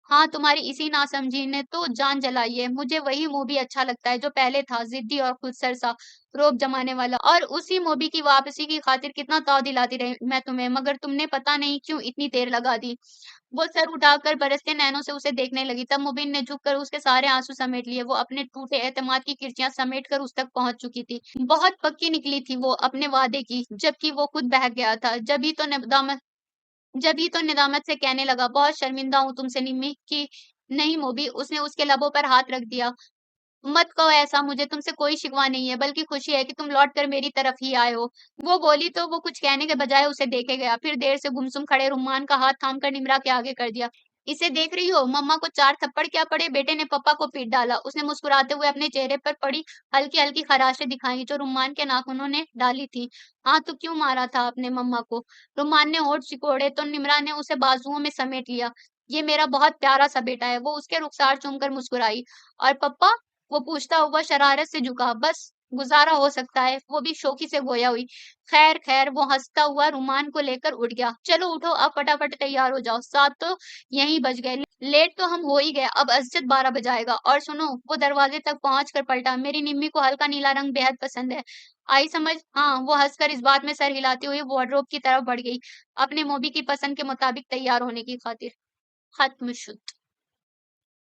हाँ, तुम्हारी इसी नासमझी ने तो जान जलाई है। मुझे वही मोबी अच्छा लगता है जो पहले था, ज़िद्दी और खुदसर सा, रोब जमाने वाला और उसी मोबी की वापसी की खातिर कितना ताव दिलाती रही मैं तुम्हें, मगर तुमने पता नहीं क्यों इतनी देर लगा दी। वो सर उठाकर बरसते नैनों से उसे देखने लगी, तब मुबीन ने झुककर उसके सारे आँसू समेट लिए। वो अपने टूटे एतमाद की किरचियाँ समेटकर उस तक पहुँच चुकी थी। बहुत पक्की निकली थी वो अपने वादे की, जबकि वो खुद बहक गया था। जब ही तो निदामत से कहने लगा, बहुत शर्मिंदा हूँ तुमसे निम्मी कि नहीं मोबी, उसने उसके लबों पर हाथ रख दिया। मत कहो ऐसा, मुझे तुमसे कोई शिकवा नहीं है, बल्कि खुशी है कि तुम लौट कर मेरी तरफ ही आए हो। वो बोली तो वो कुछ कहने के बजाय उसे देखे गया, फिर देर से गुमसुम खड़े रुम्मान का हाथ थामकर निमरा के आगे कर दिया। इसे देख रही हो? मम्मा को 4 थप्पड़ क्या पड़े, बेटे ने पप्पा को पीट डाला। उसने मुस्कुराते हुए अपने चेहरे पर पड़ी हल्की-हल्की खराशें दिखाई, जो रुम्मान के नाखूनों ने डाली थी। हाँ, तो क्यों मारा था आपने मम्मा को? रुम्मान ने होंठ सिकोड़े तो निम्रा ने उसे बाजुओं में समेट लिया। ये मेरा बहुत प्यारा सा बेटा है। वो उसके रुखसार चूमकर मुस्कुराई। और पप्पा? वो पूछता हुआ शरारत से झुका। बस गुज़ारा हो सकता है, वो भी शोखी से गोया हुई। खैर, खैर, वो हँसता हुआ रुमान को लेकर उठ गया। चलो उठो, अब फटाफट तैयार हो जाओ, 7 तो यहीं बज गए। लेट तो हम हो ही गए, अब अज़जत 12 बजाएगा। और सुनो, वो दरवाज़े तक पहुँच कर पलटा, मेरी निम्मी को हल्का नीला रंग बेहद पसंद है। आई समझ? हाँ, वो हँसकर इस बात में सर हिलाती हुई वार्डरोब की तरफ बढ़ गई, अपने मोबी की पसंद के मुताबिक तैयार होने की खातिर। खत्म शुद।